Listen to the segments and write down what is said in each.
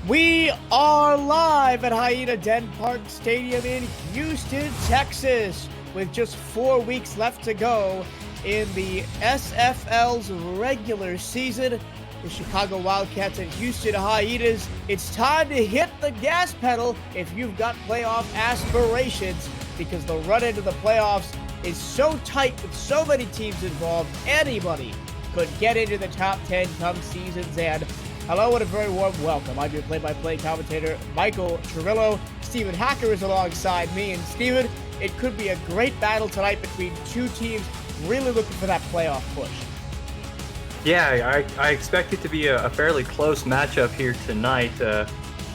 We are live at Hyena Den Park Stadium in Houston, Texas, with just 4 weeks left to go in the SFL's regular season. The Chicago Wildcats and Houston Hyenas, it's time to hit the gas pedal if you've got playoff aspirations, because the run into the playoffs is so tight with so many teams involved. Anybody could get into the top 10 come season's end. Hello and a very warm welcome. I'm your play-by-play commentator, Michael Cirillo. Stephen Hacker is alongside me. And Stephen, it could be a great battle tonight between two teams really looking for that playoff push. Yeah, I expect it to be a fairly close matchup here tonight. This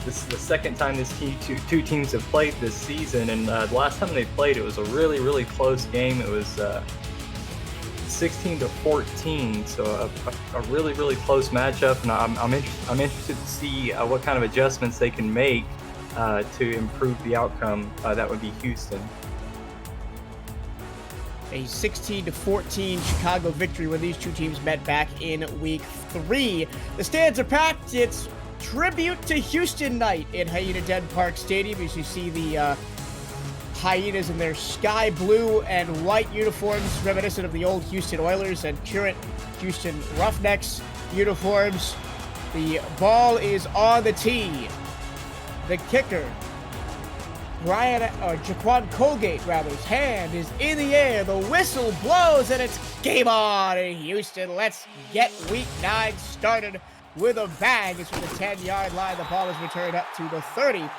is the second time two teams have played this season, and the last time they played, it was a really, really close game. It was 16-14, so a really, really close matchup, and I'm interested to see what kind of adjustments they can make to improve the outcome. That would be Houston. A 16-14 Chicago victory when these two teams met back in Week 3. The stands are packed. It's tribute to Houston night in Hyena Den Park Stadium, as you see the Hyenas in their sky blue and white uniforms, reminiscent of the old Houston Oilers and current Houston Roughnecks uniforms. The ball is on the tee. The kicker, Jaquan Colgate, rather's hand is in the air. The whistle blows, and it's game on in Houston. Let's get Week 9 started with a bang. It's from the 10-yard line. The ball is returned up to the 30,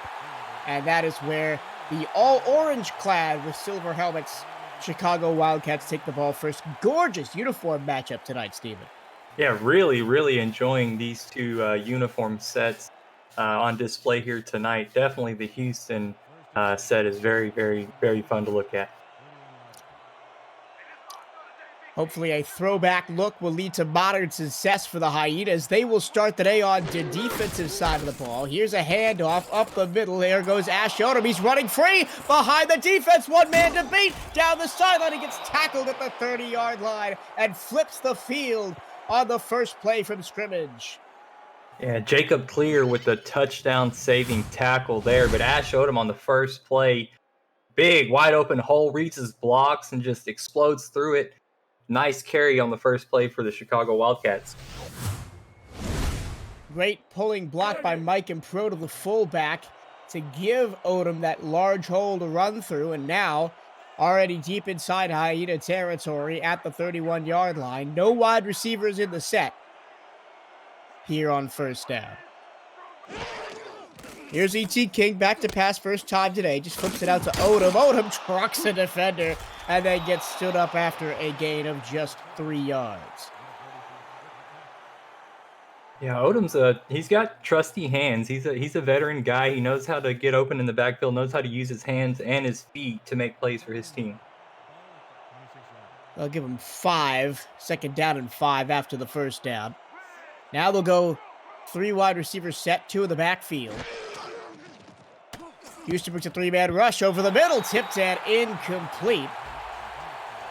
and that is where the all-orange clad with silver helmets Chicago Wildcats take the ball first. Gorgeous uniform matchup tonight, Stephen. Yeah, really, really enjoying these two uniform sets on display here tonight. Definitely the Houston set is very, very, very fun to look at. Hopefully a throwback look will lead to modern success for the Hyenas. They will start the day on the defensive side of the ball. Here's a handoff up the middle. There goes Ash Odom. He's running free behind the defense. One man to beat down the sideline. He gets tackled at the 30-yard line and flips the field on the first play from scrimmage. Yeah, Jacob Clear with the touchdown-saving tackle there, but Ash Odom on the first play, big, wide-open hole, reaches blocks and just explodes through it. Nice carry on the first play for the Chicago Wildcats. Great pulling block by Mike Impro to the fullback to give Odom that large hole to run through, and now already deep inside Hyena territory at the 31-yard line. No wide receivers in the set here on first down. Here's E.T. King back to pass first time today. Just flips it out to Odom. Odom trucks a defender and then gets stood up after a gain of just 3 yards. Yeah, Odom's he's got trusty hands. He's a veteran guy. He knows how to get open in the backfield, knows how to use his hands and his feet to make plays for his team. They'll give him 5, second down and 5 after the first down. Now they'll go 3 wide receivers set, 2 in the backfield. Houston brings a 3-man rush over the middle, tipped and incomplete.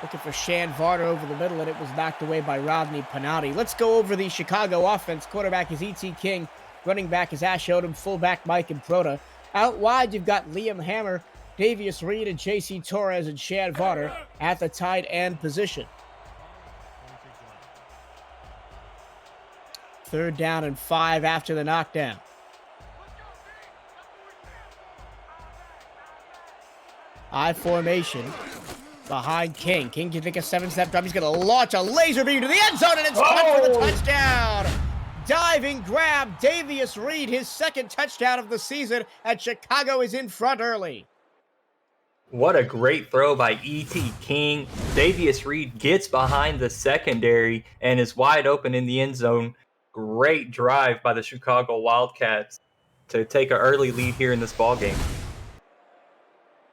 Looking for Shan Varner over the middle, and it was knocked away by Rodney Panati. Let's go over the Chicago offense. Quarterback is E.T. King. Running back is Ash Odom. Fullback Mike Improta. Out wide, you've got Liam Hammer, Davius Reed, and J.C. Torres and Shan Varner at the tight end position. Third down and 5 after the knockdown. I formation behind King. King can take a 7-step drop. He's going to launch a laser beam to the end zone, and it's caught for the touchdown. Diving grab, Davius Reed, his second touchdown of the season, and Chicago is in front early. What a great throw by E.T. King. Davius Reed gets behind the secondary and is wide open in the end zone. Great drive by the Chicago Wildcats to take an early lead here in this ballgame.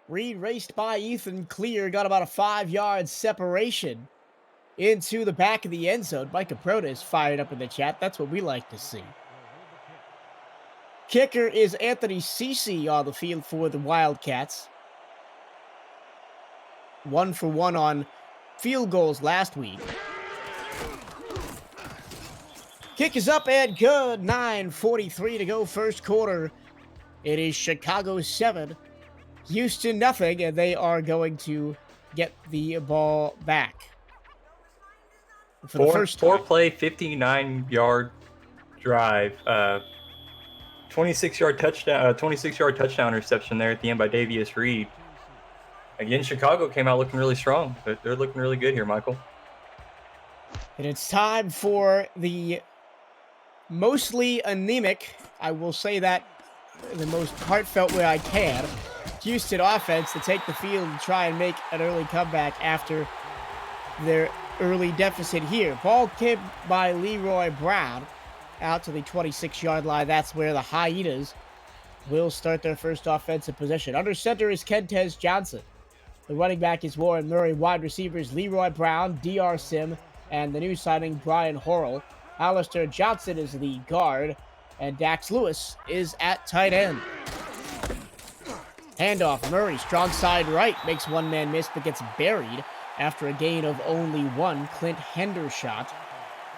Reed raced by Ethan Clear, got about a 5-yard separation into the back of the end zone. Mike Improta is fired up in the chat. That's what we like to see. Kicker is Anthony Cece on the field for the Wildcats. 1 for 1 on field goals last week. Kick is up and good. 9:43 to go, first quarter. It is Chicago 7, Houston nothing, and they are going to get the ball back for the first time. Four-play, 59-yard drive, 26-yard touchdown reception there at the end by Davius Reed. Again, Chicago came out looking really strong. They're looking really good here, Michael. And it's time for the mostly anemic, I will say that in the most heartfelt way I can, Houston offense to take the field and try and make an early comeback after their early deficit here. Ball kicked by Leroy Brown out to the 26-yard line. That's where the Hyenas will start their first offensive possession. Under center is Kentez Johnson. The running back is Warren Murray. Wide receivers Leroy Brown, D.R. Sim, and the new signing Brian Horrell. Alistair Johnson is the guard, and Dax Lewis is at tight end. Handoff, Murray, strong side right, makes one man miss but gets buried after a gain of only one. Clint Hendershot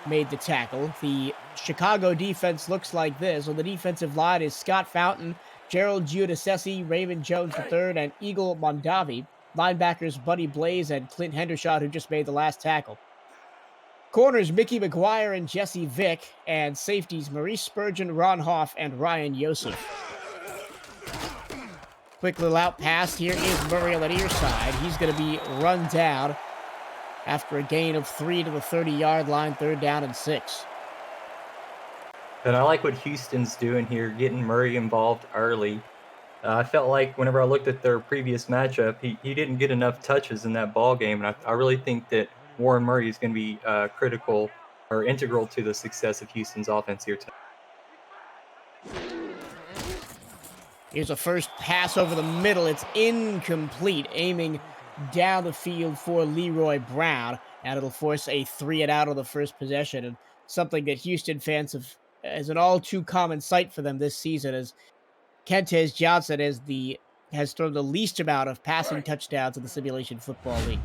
made the tackle. The Chicago defense looks like this. On the defensive line is Scott Fountain, Gerald Giudice, Raymond Jones III, and Eagle Mondavi. Linebackers Buddy Blaze and Clint Hendershot, who just made the last tackle. Corners Mickey McGuire and Jesse Vick, and safeties Maurice Spurgeon, Ron Hoff, and Ryan Yosef. Quick little out pass. Here is Murray on the near side. He's going to be run down after a gain of 3 to the 30-yard line, 3rd down and 6. And I like what Houston's doing here, getting Murray involved early. I felt like whenever I looked at their previous matchup, he didn't get enough touches in that ball game, and I really think that Warren Murray is going to be critical or integral to the success of Houston's offense here tonight. Here's a first pass over the middle. It's incomplete, aiming down the field for Leroy Brown, and it'll force a 3-and-out on the first possession, and something that Houston fans have as an all too common sight for them this season, as Kentez Johnson has thrown the least amount of passing touchdowns in the Simulation Football League.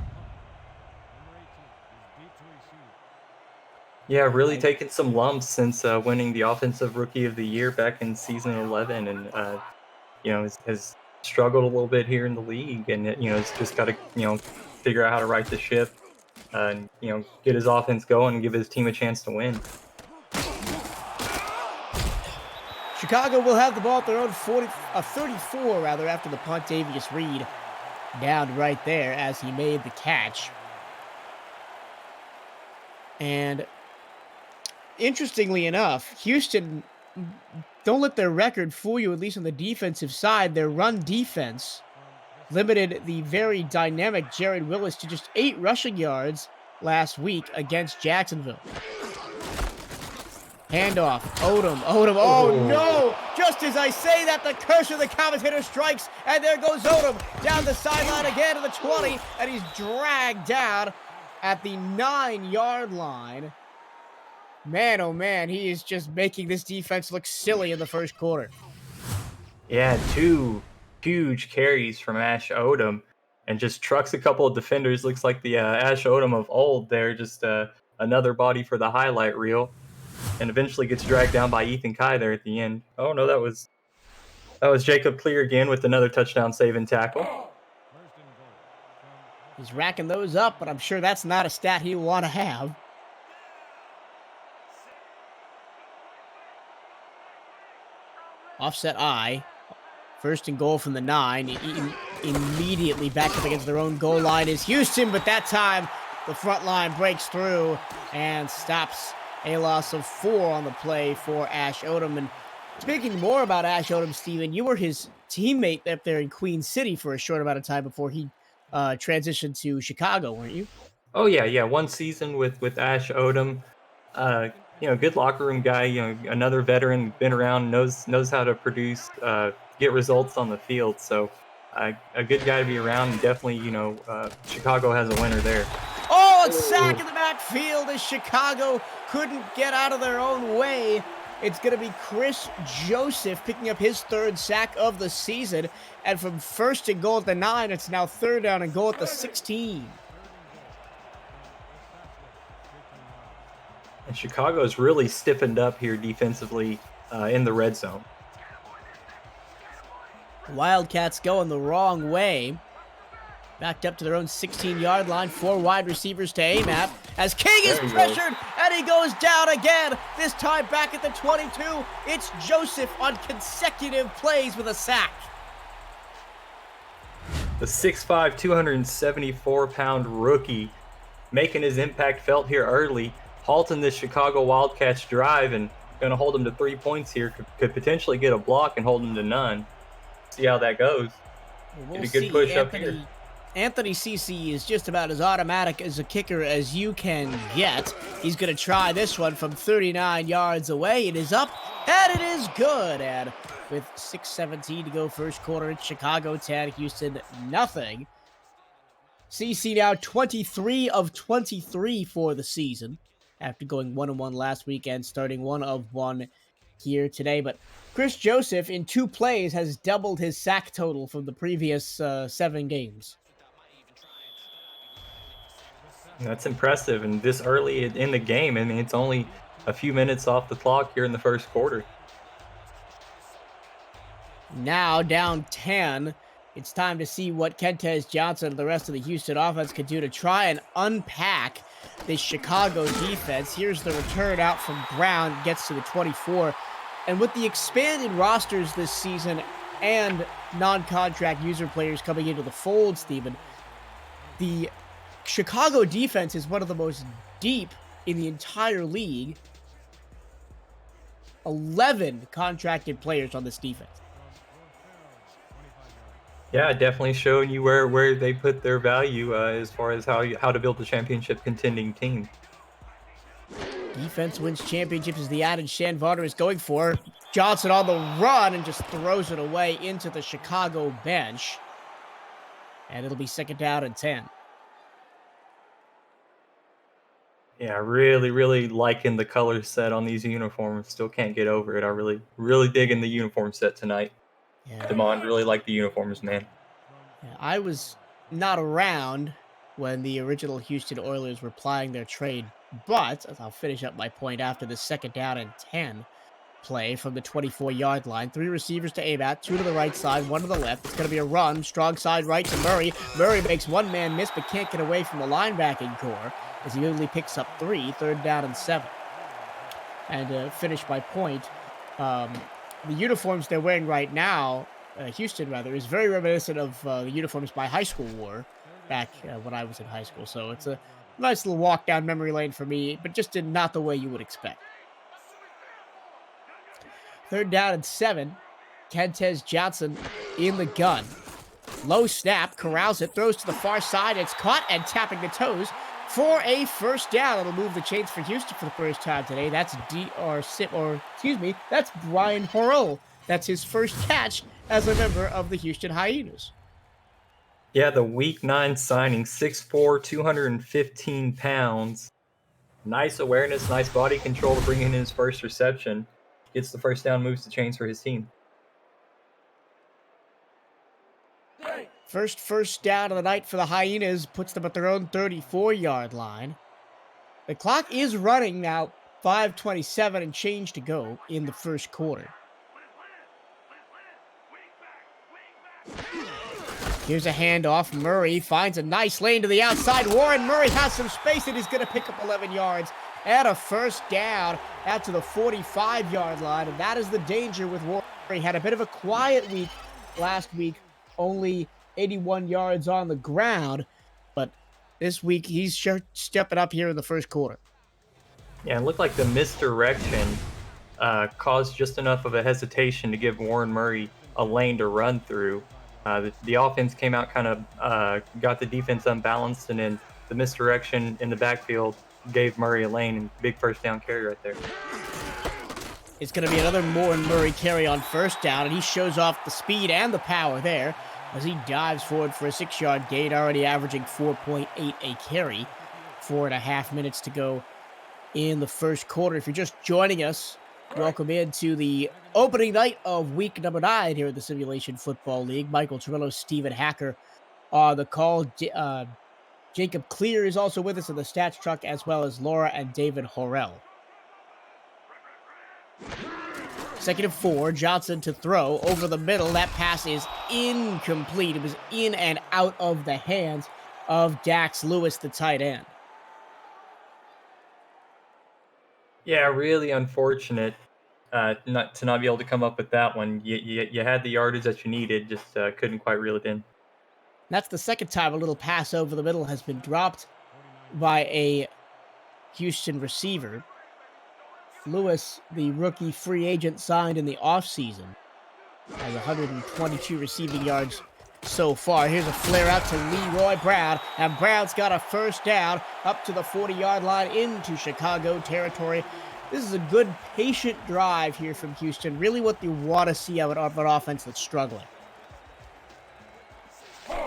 Yeah, really taking some lumps since winning the Offensive Rookie of the Year back in season 11, and has struggled a little bit here in the league, and has just got to figure out how to right the ship, and get his offense going and give his team a chance to win. Chicago will have the ball at their own 34 after the punt. Davius Reed down right there as he made the catch. And interestingly enough, Houston, don't let their record fool you, at least on the defensive side. Their run defense limited the very dynamic Jared Willis to just 8 rushing yards last week against Jacksonville. Handoff, Odom, oh no! Just as I say that, the curse of the commentator strikes, and there goes Odom down the sideline again to the 20, and he's dragged down at the 9-yard line. Man, oh man, he is just making this defense look silly in the first quarter. Yeah, 2 huge carries from Ash Odom, and just trucks a couple of defenders. Looks like the Ash Odom of old there, just another body for the highlight reel. And eventually gets dragged down by Ethan Kai there at the end. Oh no, that was Jacob Clear again with another touchdown saving tackle. He's racking those up, but I'm sure that's not a stat he'll want to have. Offset I. 1st and goal from the 9. Immediately back up against their own goal line is Houston, but that time the front line breaks through and stops a loss of 4 on the play for Ash Odom. And speaking more about Ash Odom, Steven, you were his teammate up there in Queen City for a short amount of time before he transitioned to Chicago, weren't you? Oh yeah, 1 season with Ash Odom. Good locker room guy. Another veteran, been around, knows how to produce, get results on the field. So a good guy to be around. And definitely, Chicago has a winner there. Oh, a sack in the backfield as Chicago couldn't get out of their own way. It's going to be Chris Joseph picking up his 3rd sack of the season. And from 1st and goal at the 9, it's now 3rd down and goal at the 16. And Chicago's really stiffened up here defensively in the red zone. Wildcats going the wrong way. Backed up to their own 16-yard line. 4 wide receivers to aim at. As King is pressured, and he goes down again. This time back at the 22. It's Joseph on consecutive plays with a sack. The 6'5", 274-pound rookie making his impact felt here early, halting this Chicago Wildcats drive and going to hold them to 3 points here. Could potentially get a block and hold them to none. See how that goes. We'll get a good push up here. Anthony Cece is just about as automatic as a kicker as you can get. He's going to try this one from 39 yards away. It is up, and it is good. And with 6:17 to go first quarter, it's Chicago 10, Houston nothing. Cece now 23 of 23 for the season after going 1-1 last week and starting 1 of 1 here today. But Chris Joseph in 2 plays has doubled his sack total from the previous 7 games. That's impressive, and this early in the game. I mean, it's only a few minutes off the clock here in the first quarter. Now down 10. It's time to see what Kentez Johnson and the rest of the Houston offense can do to try and unpack this Chicago defense. Here's the return out from Brown, gets to the 24. And with the expanded rosters this season and non-contract user players coming into the fold, Stephen, the Chicago defense is one of the most deep in the entire league. 11 contracted players on this defense. Yeah, definitely showing you where they put their value as far as how to build a championship contending team. Defense wins championships is the adage Shan Varner is going for. Johnson on the run and just throws it away into the Chicago bench. And it'll be second down and 10. Yeah, really liking the color set on these uniforms. Still can't get over it. I really digging the uniform set tonight. Yeah. Demond really like the uniforms, man. Yeah, I was not around when the original Houston Oilers were plying their trade, but I'll finish up my point after the second down and 10 play from the 24-yard line. 3 receivers to aim at, 2 to the right side, 1 to the left. It's going to be a run, strong side right to Murray. Murray makes one man miss, but can't get away from the linebacking core as he only picks up 3, third down and 7. And finish my point, the uniforms they're wearing right now, Houston rather, is very reminiscent of the uniforms my high school wore back when I was in high school. So it's a nice little walk down memory lane for me, but just in not the way you would expect. Third down and 7. Kentez Johnson in the gun. Low snap, corrals it, throws to the far side. It's caught and tapping the toes for a first down. It'll move the chains for Houston for the first time today. That's that's Brian Horrell. That's his first catch as a member of the Houston Hyenas. Yeah, the Week 9 signing, 6'4", 215 pounds. Nice awareness, nice body control to bring in his first reception. Gets the first down, moves the chains for his team. First down of the night for the Hyenas, puts them at their own 34-yard line. The clock is running now, 5:27 and change to go in the first quarter. Here's a handoff. Murray finds a nice lane to the outside. Warren Murray has some space and he's going to pick up 11 yards and a first down out to the 45-yard line. And that is the danger with Warren Murray. Had a bit of a quiet week last week, only 81 yards on the ground. But this week, he's stepping up here in the first quarter. Yeah, it looked like the misdirection caused just enough of a hesitation to give Warren Murray a lane to run through. The offense came out kind of got the defense unbalanced, and then the misdirection in the backfield gave Murray a lane and big first down carry right there. It's going to be another Warren Murray carry on first down, and he shows off the speed and the power there as he dives forward for a 6-yard gain, already averaging 4.8 a carry. 4.5 minutes to go in the first quarter. If you're just joining us, welcome into the opening night of week number 9 here at the Simulation Football League. Michael Torillo, Stephen Hacker on the call. Jacob Clear is also with us in the stats truck, as well as Laura and David Horrell. Second and 4. Johnson to throw over the middle. That pass is incomplete. It was in and out of the hands of Dax Lewis, the tight end. Yeah, really unfortunate not to be able to come up with that one. You had the yardage that you needed, just couldn't quite reel it in. That's the second time a little pass over the middle has been dropped by a Houston receiver. Lewis, the rookie free agent signed in the offseason, has 122 receiving yards so far. Here's a flare out to Leroy Brown, and Brown's got a first down up to the 40-yard line into Chicago territory. This is a good, patient drive here from Houston. Really what you want to see out of an offense that's struggling.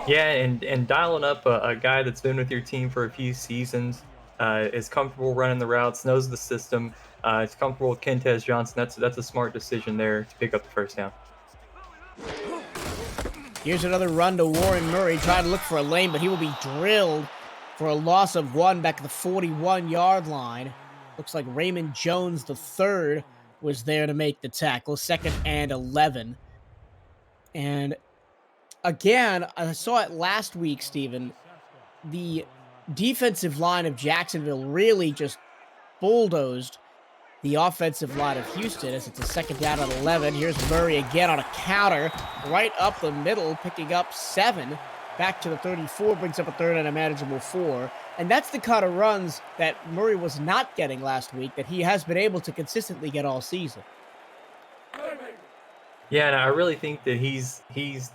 Yeah, and dialing up a guy that's been with your team for a few seasons, is comfortable running the routes, knows the system, is comfortable with Kentez Johnson. That's a smart decision there to pick up the first down. Here's another run to Warren Murray, trying to look for a lane, but he will be drilled for a loss of 1 back at the 41-yard line. Looks like Raymond Jones III was there to make the tackle. 2nd and 11. And again, I saw it last week, Steven. The defensive line of Jacksonville really just bulldozed the offensive line of Houston as it's a 2nd down and 11. Here's Murray again on a counter right up the middle, picking up 7. Back to the 34, brings up a 3rd and a manageable 4. And that's the kind of runs that Murray was not getting last week that he has been able to consistently get all season. Yeah, and I really think that he's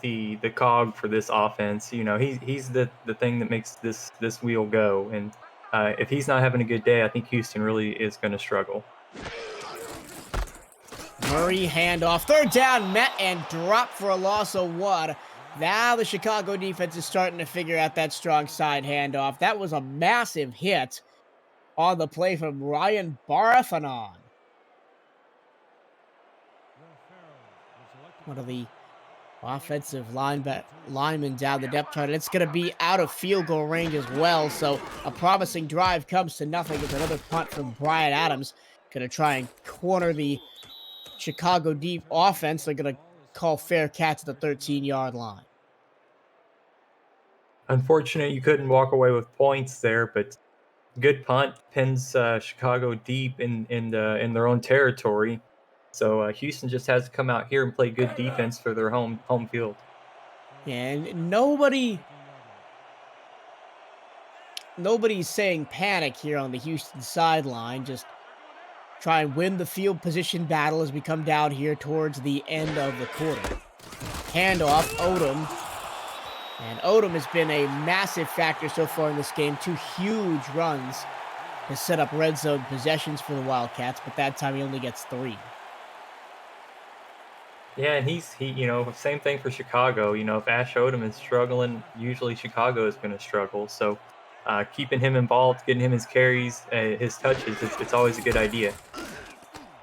the cog for this offense. You know, he's the thing that makes this wheel go. And if he's not having a good day, I think Houston really is going to struggle. Murray handoff, 3rd down, met and dropped for a loss of 1. Now the Chicago defense is starting to figure out that strong side handoff. That was a massive hit on the play from Ryan Barafanon. One of the offensive linemen down the depth chart. It's going to be out of field goal range as well, so a promising drive comes to nothing. It's another punt from Brian Adams. Going to try and corner the Chicago deep offense. They're going to call fair catch at the 13-yard line. Unfortunate you couldn't walk away with points there, but good punt pins Chicago deep in their own territory. So Houston just has to come out here and play good defense for their home field. And nobody's saying panic here on the Houston sideline. Just try and win the field position battle as we come down here towards the end of the quarter. Handoff, Odom. And Odom has been a massive factor so far in this game. 2 huge runs to set up red zone possessions for the Wildcats, but that time he only gets 3. Yeah, and he same thing for Chicago. You know, if Ash Odom is struggling, usually Chicago is going to struggle. So keeping him involved, getting him his carries, his touches, it's always a good idea.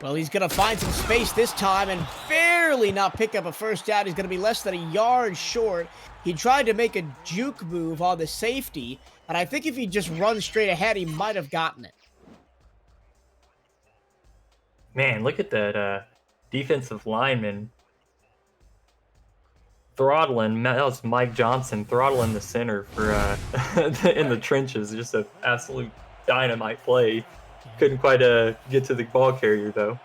Well, he's going to find some space this time and barely not pick up a first down. He's going to be less than a yard short. He tried to make a juke move on the safety, and I think if he just runs straight ahead, he might have gotten it. Man, look at that defensive lineman throttling. That was Mike Johnson throttling the center for in the trenches. Just an absolute dynamite play. Couldn't quite get to the ball carrier, though.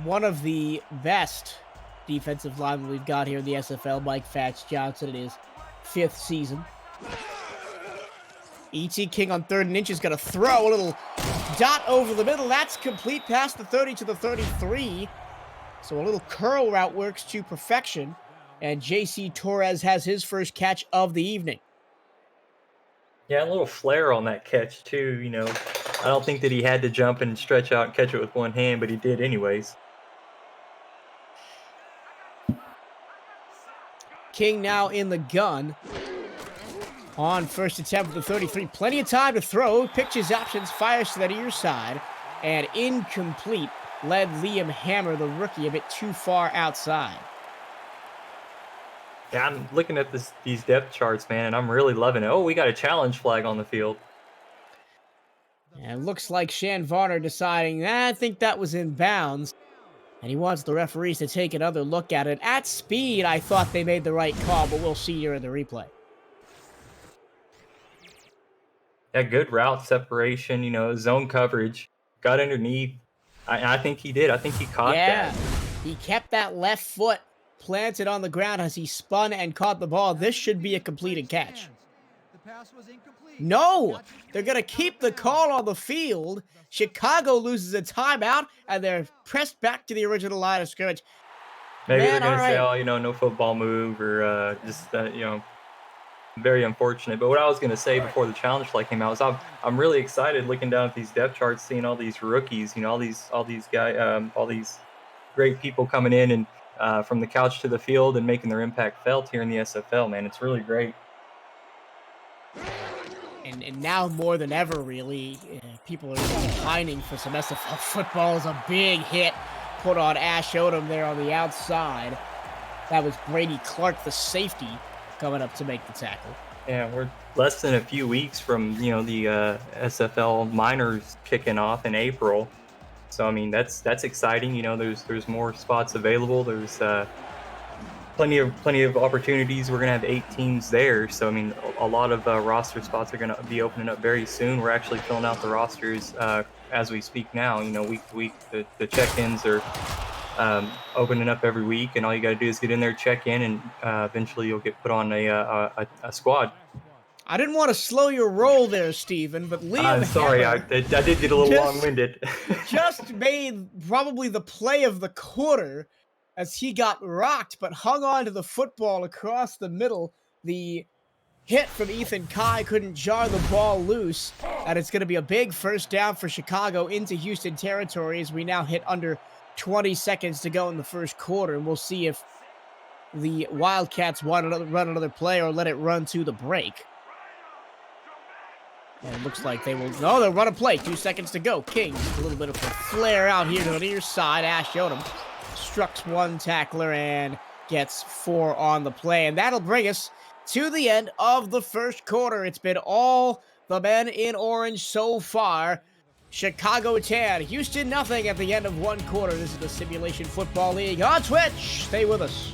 One of the best defensive linemen we've got here in the SFL, Mike Fats Johnson, in his 5th season. E.T. King on 3rd and inch is going to throw a little dot over the middle. That's complete past the 30 to the 33. So a little curl route works to perfection. And J.C. Torres has his first catch of the evening. Yeah, a little flare on that catch, too. You know, I don't think that he had to jump and stretch out and catch it with one hand, but he did anyways. King now in the gun. On first attempt for the 33. Plenty of time to throw. Picks options, fires to that near side. And incomplete. Led Liam Hammer, the rookie, a bit too far outside. Yeah, I'm looking at these depth charts, man, and I'm really loving it. Oh, we got a challenge flag on the field. And it looks like Shan Varner deciding, I think that was in bounds. And he wants the referees to take another look at it. At speed, I thought they made the right call, but we'll see here in the replay. Yeah, good route separation, zone coverage. Got underneath. I think he did. I think he caught that. He kept that left foot planted on the ground as he spun and caught the ball. This should be a completed catch. No, they're going to keep the call on the field. Chicago loses a timeout, and they're pressed back to the original line of scrimmage. Maybe they're going to say, oh, no football move, or just, very unfortunate. But what I was going to say before the challenge flag came out was I'm really excited looking down at these depth charts, seeing all these rookies, all these guys, all these great people coming in and from the couch to the field and making their impact felt here in the SFL, man. It's really great. And now more than ever, really, people are pining for some SFL football. Is a big hit put on Ash Odom there on the outside. That was Brady Clark, the safety, coming up to make the tackle. Yeah, we're less than a few weeks from, the SFL minors kicking off in April. So, I mean, that's exciting. There's more spots available. There's plenty of opportunities. We're going to have 8 teams there. So, I mean, a lot of roster spots are going to be opening up very soon. We're actually filling out the rosters as we speak now. Week to week, the check-ins are opening up every week, and all you got to do is get in there, check in, and eventually you'll get put on a squad. I didn't want to slow your roll there, Steven, but Liam sorry, Hammer I did get a little long-winded. just made probably the play of the quarter as he got rocked, but hung on to the football across the middle. The hit from Ethan Kai couldn't jar the ball loose, and it's going to be a big first down for Chicago into Houston territory as we now hit under 20 seconds to go in the first quarter, and we'll see if the Wildcats want to run another play or let it run to the break. And it looks like they will. No, they'll run a play. 2 seconds to go. King, a little bit of a flare out here to the near side. Ash Odom strucks one tackler and gets 4 on the play. And that'll bring us to the end of the first quarter. It's been all the men in orange so far. Chicago 10, Houston nothing at the end of one quarter. This is the Simulation Football League on Twitch. Stay with us.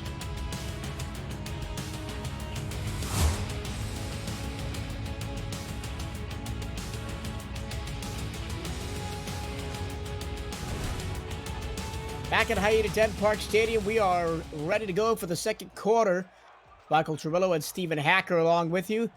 Back at Hyena-Dent Park Stadium, we are ready to go for the second quarter. Michael Tremillo and Stephen Hacker along with you.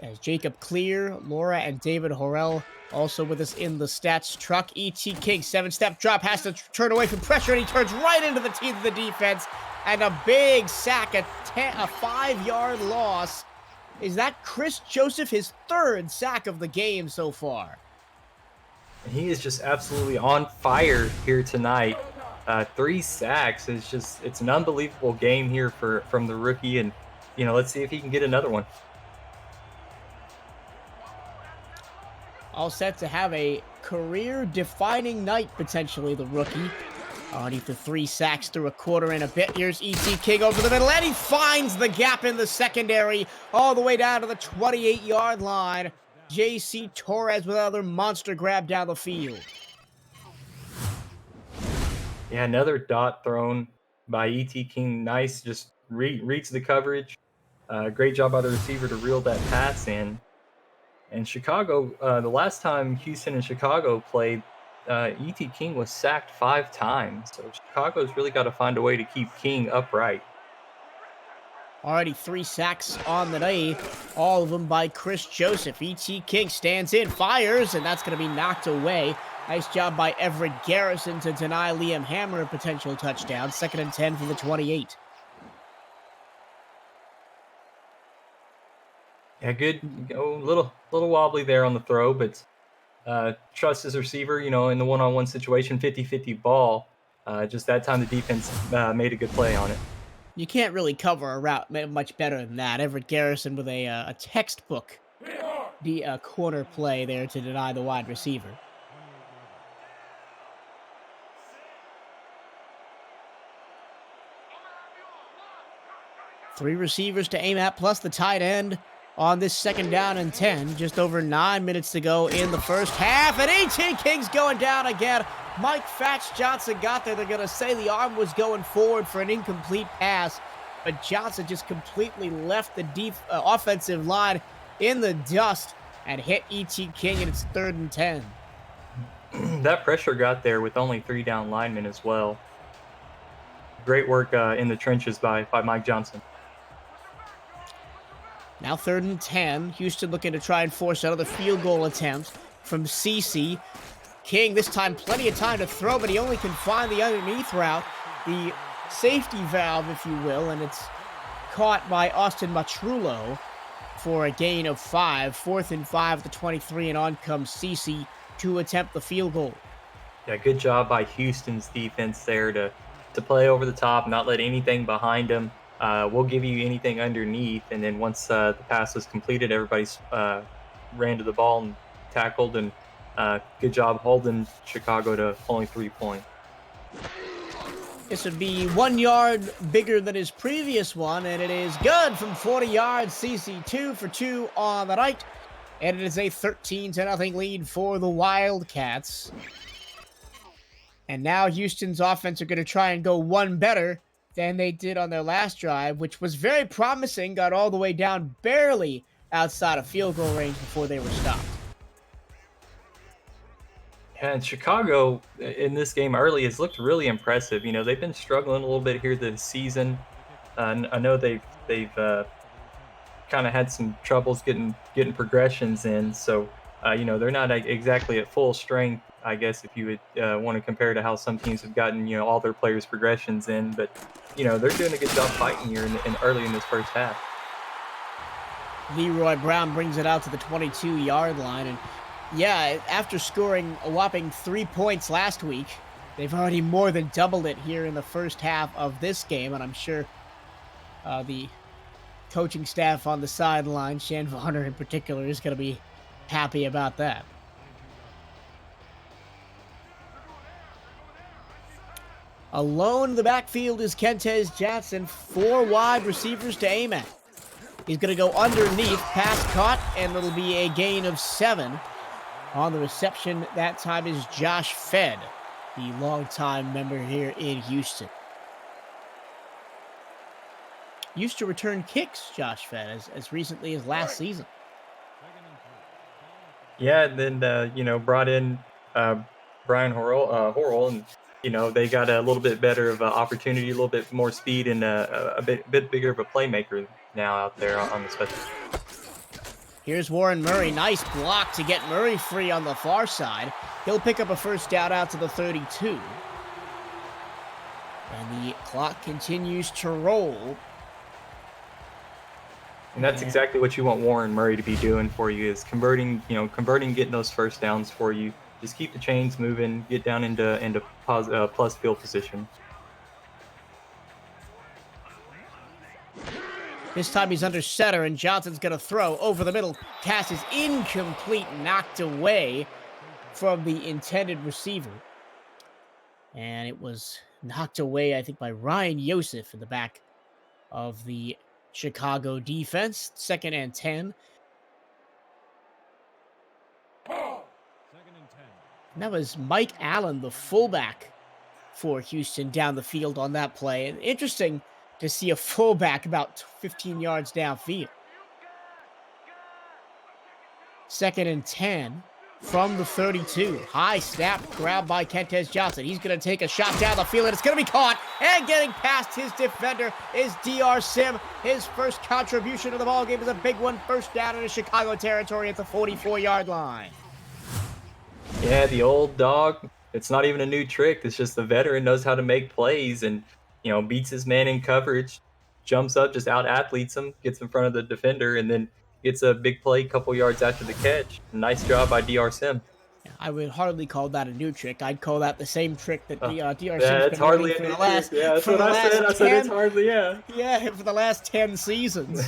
As Jacob Clear, Laura, and David Horrell also with us in the stats truck. E.T. King, 7-step drop, has to turn away from pressure, and he turns right into the teeth of the defense. And a big sack, a 5-yard loss. Is that Chris Joseph, his 3rd sack of the game so far? He is just absolutely on fire here tonight. 3 sacks is it's an unbelievable game here from the rookie, and let's see if he can get another one. All set to have a career-defining night, potentially, the rookie. Already for 3 sacks through a quarter and a bit. Here's E.T. King over the middle, and he finds the gap in the secondary all the way down to the 28-yard line. J.C. Torres with another monster grab down the field. Yeah, another dot thrown by E.T. King. Nice, just reads the coverage. Great job by the receiver to reel that pass in. And Chicago, the last time Houston and Chicago played, E.T. King was sacked 5 times. So Chicago's really got to find a way to keep King upright. Already 3 sacks on the day, all of them by Chris Joseph. E.T. King stands in, fires, and that's going to be knocked away. Nice job by Everett Garrison to deny Liam Hammer a potential touchdown. 2nd and 10 for the 28. Yeah, good. A little wobbly there on the throw, but trust his receiver, in the one-on-one situation, 50-50 ball. Just that time the defense made a good play on it. You can't really cover a route much better than that. Everett Garrison with a textbook corner play there to deny the wide receiver. Three receivers to aim at, plus the tight end. on this 2nd down and 10. Just over 9 minutes to go in the first half, and E.T. King's going down again. Mike Fatch Johnson got there. They're going to say the arm was going forward for an incomplete pass, but Johnson just completely left the offensive line in the dust and hit E.T. King, and it's 3rd and 10. That pressure got there with only 3 down linemen as well. Great work in the trenches by Mike Johnson. Now 3rd and 10. Houston looking to try and force another field goal attempt from CC. King, this time plenty of time to throw, but he only can find the underneath route, the safety valve, if you will, and it's caught by Austin Matrullo for a gain of 5. 4th and 5 at the 23, and on comes CC to attempt the field goal. Yeah, good job by Houston's defense there to play over the top, not let anything behind them. We'll give you anything underneath, and then once the pass was completed, everybody ran to the ball and tackled, and good job holding Chicago to only 3 points. This would be 1 yard bigger than his previous one, and it is good from 40 yards. CC 2 for 2 on the night, and it is a 13-0 lead for the Wildcats. And now Houston's offense are going to try and go one better than they did on their last drive, which was very promising, got all the way down barely outside of field goal range before they were stopped. Yeah, and Chicago in this game early has looked really impressive. You know, they've been struggling a little bit here this season. I know they've kind of had some troubles getting progressions in, so you know, they're not exactly at full strength, I guess, if you would want to compare to how some teams have gotten, you know, all their players' progressions in. But, you know, they're doing a good job fighting here early in this first half. Leroy Brown brings it out to the 22-yard line. And, yeah, after scoring a whopping 3 points last week, they've already more than doubled it here in the first half of this game. And I'm sure the coaching staff on the sideline, Shan Varner in particular, is going to be happy about that. Alone in the backfield is Kentez Johnson. 4 wide receivers to aim at. He's going to go underneath, pass caught, and it'll be a gain of 7. On the reception that time is Josh Fedd, the longtime member here in Houston. Used to return kicks, Josh Fedd, as recently as last season. Yeah, and then, you know, brought in Brian Horrell, and, you know, they got a little bit better of an opportunity, a little bit more speed, and a bit bigger of a playmaker now out there on the special. Here's Warren Murray. Nice block to get Murray free on the far side. He'll pick up a first down out to the 32. And the clock continues to roll. And that's exactly what you want Warren Murray to be doing for you, is converting, getting those first downs for you. Just keep the chains moving, get down into plus field position. This time he's under center, and Johnson's going to throw over the middle. Pass is incomplete, knocked away from the intended receiver. And it was knocked away, I think, by Ryan Yosef in the back of the Chicago defense. 2nd and 10. And that was Mike Allen, the fullback for Houston, down the field on that play. And interesting to see a fullback about 15 yards downfield. 2nd and 10 from the 32. High snap, grabbed by Kentez Johnson. He's going to take a shot down the field, and it's going to be caught. And getting past his defender is DR Sim. His first contribution to the ballgame is a big one. First down in the Chicago territory at the 44-yard line. Yeah, the old dog. It's not even a new trick. It's just the veteran knows how to make plays and, you know, beats his man in coverage, jumps up, just out-athletes him, gets in front of the defender, and then gets a big play a couple yards after the catch. Nice job by DR Sim. I would hardly call that a new trick. I'd call that the same trick that DR Sim's been hardly for the last. Yeah, that's what I said. I said it's hardly, yeah. Yeah, for the last 10 seasons.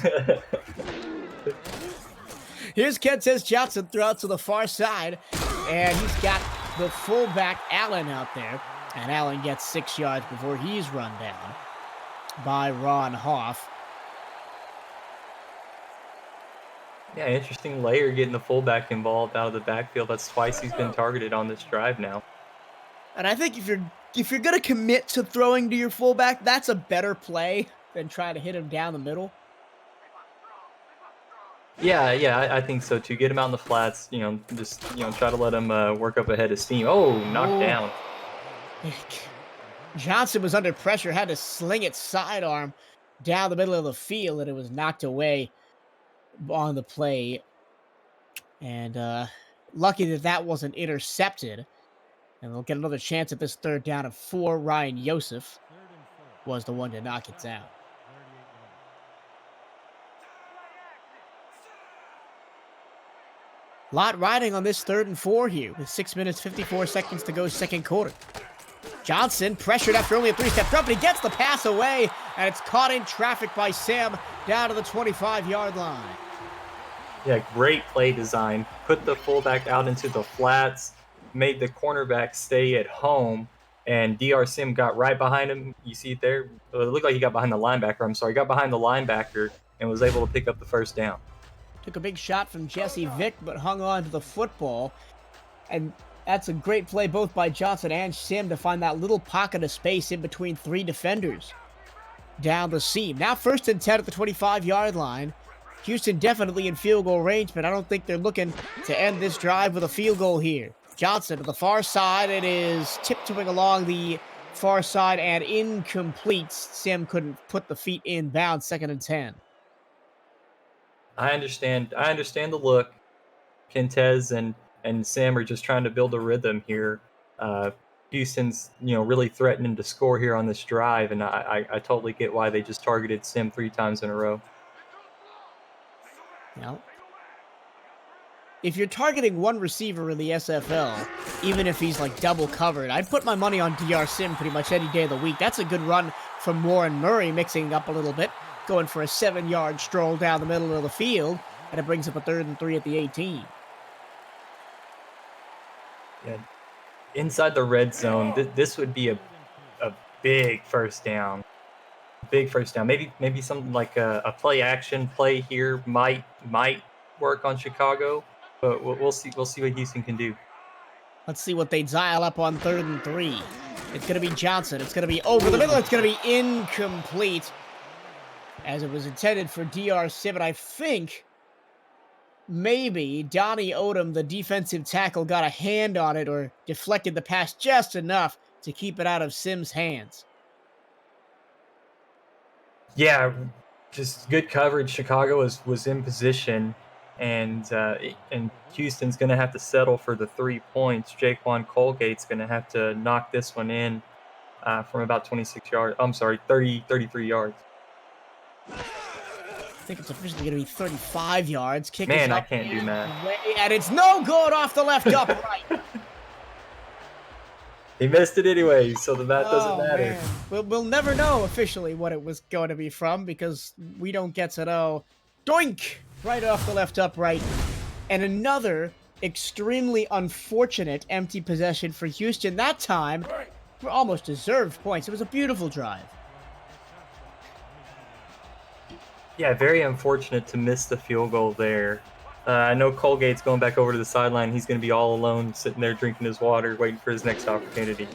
Here's Kentez Johnson throughout to the far side, and he's got the fullback Allen out there, and Allen gets 6 yards before he's run down by Ron Hoff. Yeah, interesting layer getting the fullback involved out of the backfield. That's twice he's been targeted on this drive now. And I think if you're gonna commit to throwing to your fullback, that's a better play than trying to hit him down the middle. Yeah, yeah, I think so too. Get him out in the flats, just try to let him work up ahead of steam. Oh, knocked Oh, down. Johnson was under pressure, had to sling it sidearm down the middle of the field, and it was knocked away on the play. And lucky that that wasn't intercepted. And they'll get another chance at this third down of 4. Ryan Yosef was the one to knock it down. Lot riding on this 3rd and 4 here with 6 minutes, 54 seconds to go second quarter. Johnson pressured after only a 3-step drop, but he gets the pass away, and it's caught in traffic by Sam down to the 25-yard line. Yeah, great play design. Put the fullback out into the flats, made the cornerback stay at home, and DR Sim got right behind him. You see it there? It looked like he got behind the linebacker. I'm sorry, got behind the linebacker and was able to pick up the first down. Took a big shot from Jesse Vick, but hung on to the football. And that's a great play both by Johnson and Sim to find that little pocket of space in between 3 defenders down the seam. Now 1st and 10 at the 25-yard line. Houston definitely in field goal range, but I don't think they're looking to end this drive with a field goal here. Johnson to the far side. It is tiptoeing along the far side and incomplete. Sim couldn't put the feet in bounds. 2nd and 10. I understand. I understand the look. Quintez and Sam are just trying to build a rhythm here. Houston's really threatening to score here on this drive, and I totally get why they just targeted Sim 3 times in a row. Now, if you're targeting one receiver in the SFL, even if he's like double covered, I'd put my money on DR Sim pretty much any day of the week. That's a good run from Warren Murray, mixing up a little bit, going for a 7-yard stroll down the middle of the field, and it brings up a 3rd and 3 at the 18. Yeah, inside the red zone, this would be a big first down. Big first down. Maybe something like a play action play here might work on Chicago, but we'll see. We'll see what Houston can do. Let's see what they dial up on 3rd and 3. It's going to be Johnson. It's going to be over the middle. It's going to be incomplete, as it was intended for DR Sim. And I think maybe Donnie Odom, the defensive tackle, got a hand on it or deflected the pass just enough to keep it out of Sim's hands. Yeah, just good coverage. Chicago was in position, and Houston's going to have to settle for the 3 points. Jaquan Colgate's going to have to knock this one in from about 26 yards. I'm sorry, 33 yards. I think it's officially going to be 35 yards. Kick Man, is up I can't do math. and it's no good off the left upright. He missed it anyway, so the math doesn't matter. Man. We'll never know officially what it was going to be from because we don't get to know. Doink! Right off the left upright. And another extremely unfortunate empty possession for Houston. That time, for almost deserved points. It was a beautiful drive. Yeah, very unfortunate to miss the field goal there. I know Colgate's going back over to the sideline. He's going to be all alone, sitting there drinking his water, waiting for his next opportunity.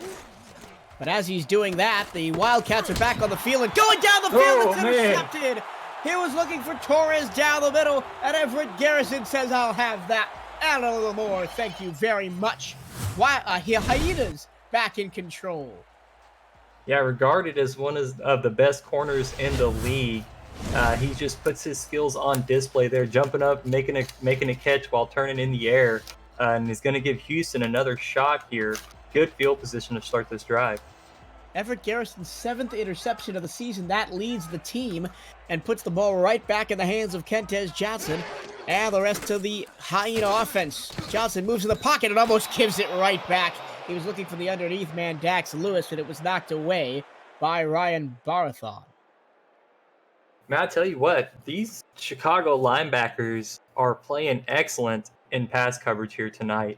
But as he's doing that, the Wildcats are back on the field and going down the field. It's intercepted. He was looking for Torres down the middle, and Everett Garrison says, "I'll have that and a little more. Thank you very much." Hyenas back in control. Yeah, regarded as one of the best corners in the league. He just puts his skills on display there, jumping up, making a catch while turning in the air, and he's going to give Houston another shot here. Good field position to start this drive. Everett Garrison's 7th interception of the season. That leads the team and puts the ball right back in the hands of Quintez Johnson and the rest of the Hyena offense. Johnson moves in the pocket and almost gives it right back. He was looking for the underneath man, Dax Lewis, and it was knocked away by Ryan Barathon. Man, I tell you what, these Chicago linebackers are playing excellent in pass coverage here tonight,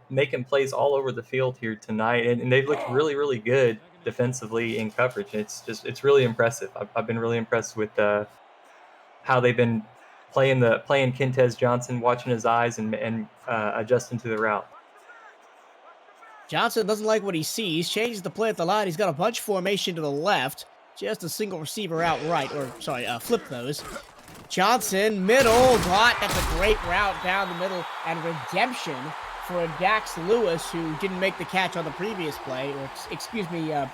making plays all over the field here tonight, and they've looked really, really good defensively in coverage. It's really impressive. I've been really impressed with how they've been playing Kentez Johnson, watching his eyes and adjusting to the route. Johnson doesn't like what he sees, changes the play at the line. He's got a bunch formation to the left, just a single receiver out right, flip those. Johnson, middle, that's a great route down the middle, and redemption for Dax Lewis, who didn't make the catch on the previous play,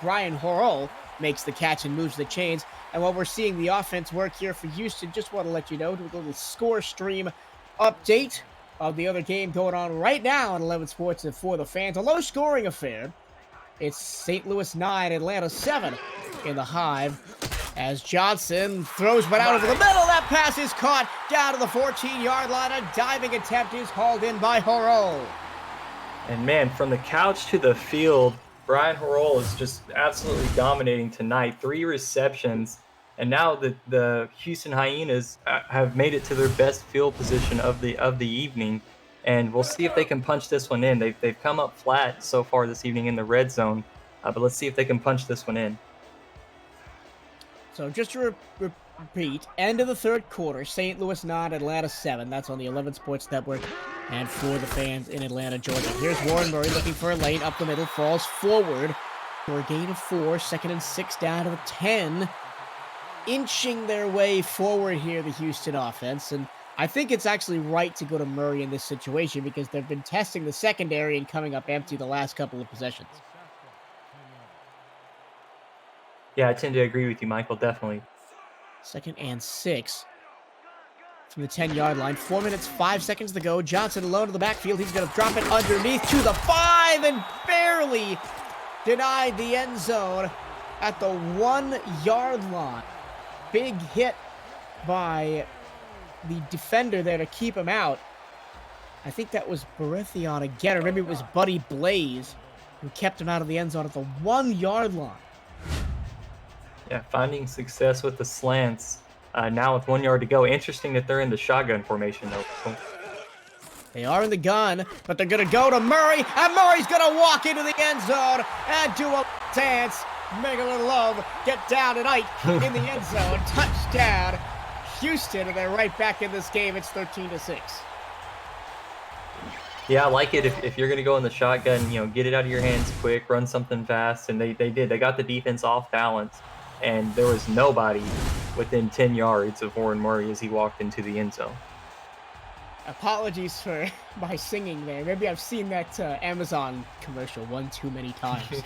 Brian Horrell makes the catch and moves the chains. And while we're seeing the offense work here for Houston, just want to let you know, do a little score stream update of the other game going on right now on 11 Sports and for the fans. A low-scoring affair. It's St. Louis 9, Atlanta 7 in the Hive. As Johnson throws one out over the middle, that pass is caught down to the 14-yard line. A diving attempt is hauled in by Horrell. And man, from the couch to the field, Brian Horrell is just absolutely dominating tonight. 3 receptions, and now the Houston Hyenas have made it to their best field position of the evening. And we'll see if they can punch this one in. They've come up flat so far this evening in the red zone, but let's see if they can punch this one in. So just to repeat, end of the third quarter, St. Louis 9, Atlanta 7. That's on the 11 Sports Network and for the fans in Atlanta, Georgia. Here's Warren Murray looking for a lane up the middle, falls forward for a gain of 4, 2nd and 6 down to the 10. Inching their way forward here, the Houston offense. And I think it's actually right to go to Murray in this situation because they've been testing the secondary and coming up empty the last couple of possessions. Yeah, I tend to agree with you, Michael, definitely. 2nd and 6 from the 10-yard line. 4 minutes, 5 seconds to go. Johnson alone in the backfield. He's going to drop it underneath to the 5 and barely denied the end zone at the 1-yard line. Big hit by the defender there to keep him out. I think that was Berethion again, or maybe it was Buddy Blaze who kept him out of the end zone at the 1-yard line. Yeah, finding success with the slants. Now with 1 yard to go. Interesting that they're in the shotgun formation, though. They are in the gun, but they're going to go to Murray, and Murray's going to walk into the end zone and do a dance. Make a little love, get down tonight in the end zone. Touchdown, Houston, and they're right back in this game. It's 13-6. Yeah, I like it. If you're going to go in the shotgun, get it out of your hands quick, run something fast, and they did. They got the defense off balance, and there was nobody within 10 yards of Warren Murray as he walked into the end zone. Apologies for my singing there. Maybe I've seen that Amazon commercial one too many times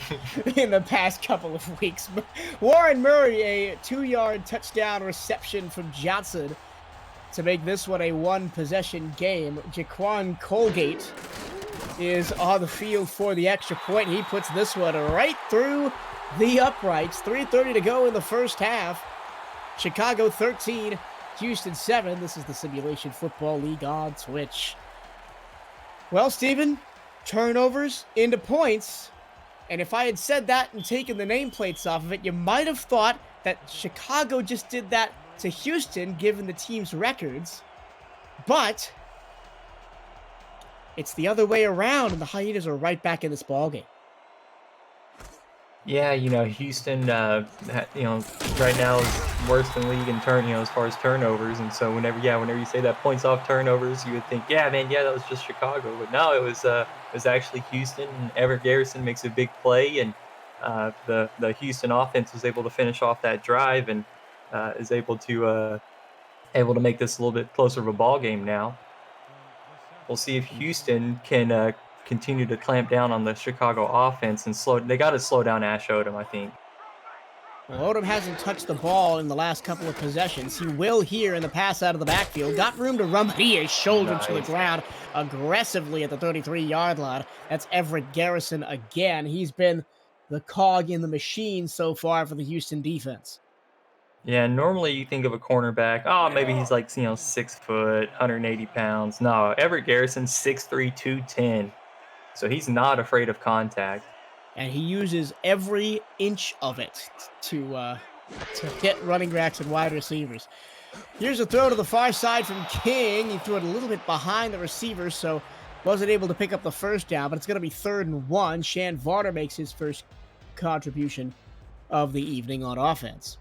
in the past couple of weeks. Warren Murray, a 2-yard touchdown reception from Johnson to make this one a 1-possession game. Jaquan Colgate is on the field for the extra point. He puts this one right through the uprights. 3:30 to go in the first half. Chicago 13, Houston 7. This is the Simulation Football League on Twitch. Well, Steven, turnovers into points. And if I had said that and taken the nameplates off of it, you might have thought that Chicago just did that to Houston, given the team's records. But it's the other way around, and the Hyenas are right back in this ballgame. Yeah, Houston, right now is worse than league in as far as turnovers. And so whenever you say that points off turnovers, you would think, that was just Chicago. But no, it was actually Houston. And Everett Garrison makes a big play, and the Houston offense was able to finish off that drive and is able to make this a little bit closer of a ball game now. We'll see if Houston can continue to clamp down on the Chicago offense and they got to slow down Ash Odom, I think. Well, Odom hasn't touched the ball in the last couple of possessions. He will here in the pass out of the backfield. Got room to run, but he is shouldered to the ground aggressively at the 33-yard line. That's Everett Garrison again. He's been the cog in the machine so far for the Houston defense. Yeah, normally you think of a cornerback, maybe he's like, 6 foot, 180 pounds. No, Everett Garrison, 6'3", 210. So he's not afraid of contact. And he uses every inch of it to hit running backs and wide receivers. Here's a throw to the far side from King. He threw it a little bit behind the receiver, so wasn't able to pick up the first down, but it's going to be 3rd and 1. Shan Varder makes his first contribution of the evening on offense.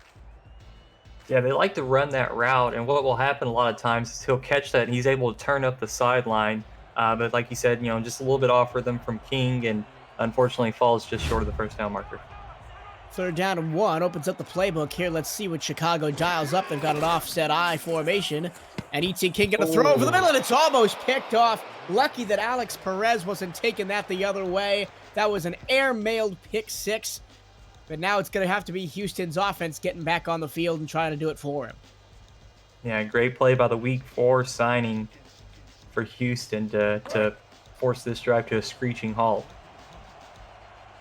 Yeah, they like to run that route, and what will happen a lot of times is he'll catch that and he's able to turn up the sideline. But like you said, just a little bit off rhythm from King, and unfortunately falls just short of the first down marker. 3rd down and 1 opens up the playbook here. Let's see what Chicago dials up. They've got an offset I formation. And E.T. King gonna throw over the middle, and it's almost picked off. Lucky that Alex Perez wasn't taking that the other way. That was an air-mailed pick 6. But now it's gonna have to be Houston's offense getting back on the field and trying to do it for him. Yeah, great play by the Week 4 signing for Houston to force this drive to a screeching halt.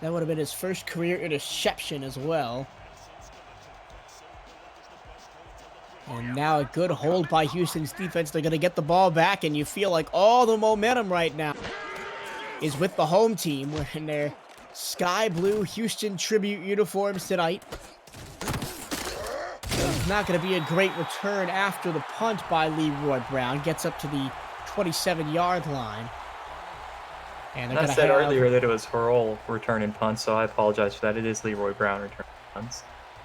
That would have been his first career interception as well. And now a good hold by Houston's defense. They're going to get the ball back, and you feel like all the momentum right now is with the home team. We're in their sky blue Houston tribute uniforms tonight. It's not going to be a great return after the punt by Leroy Brown. Gets up to the 27-yard line. And I said earlier that it was Hurl returning punts, so I apologize for that. It is Leroy Brown returning punts.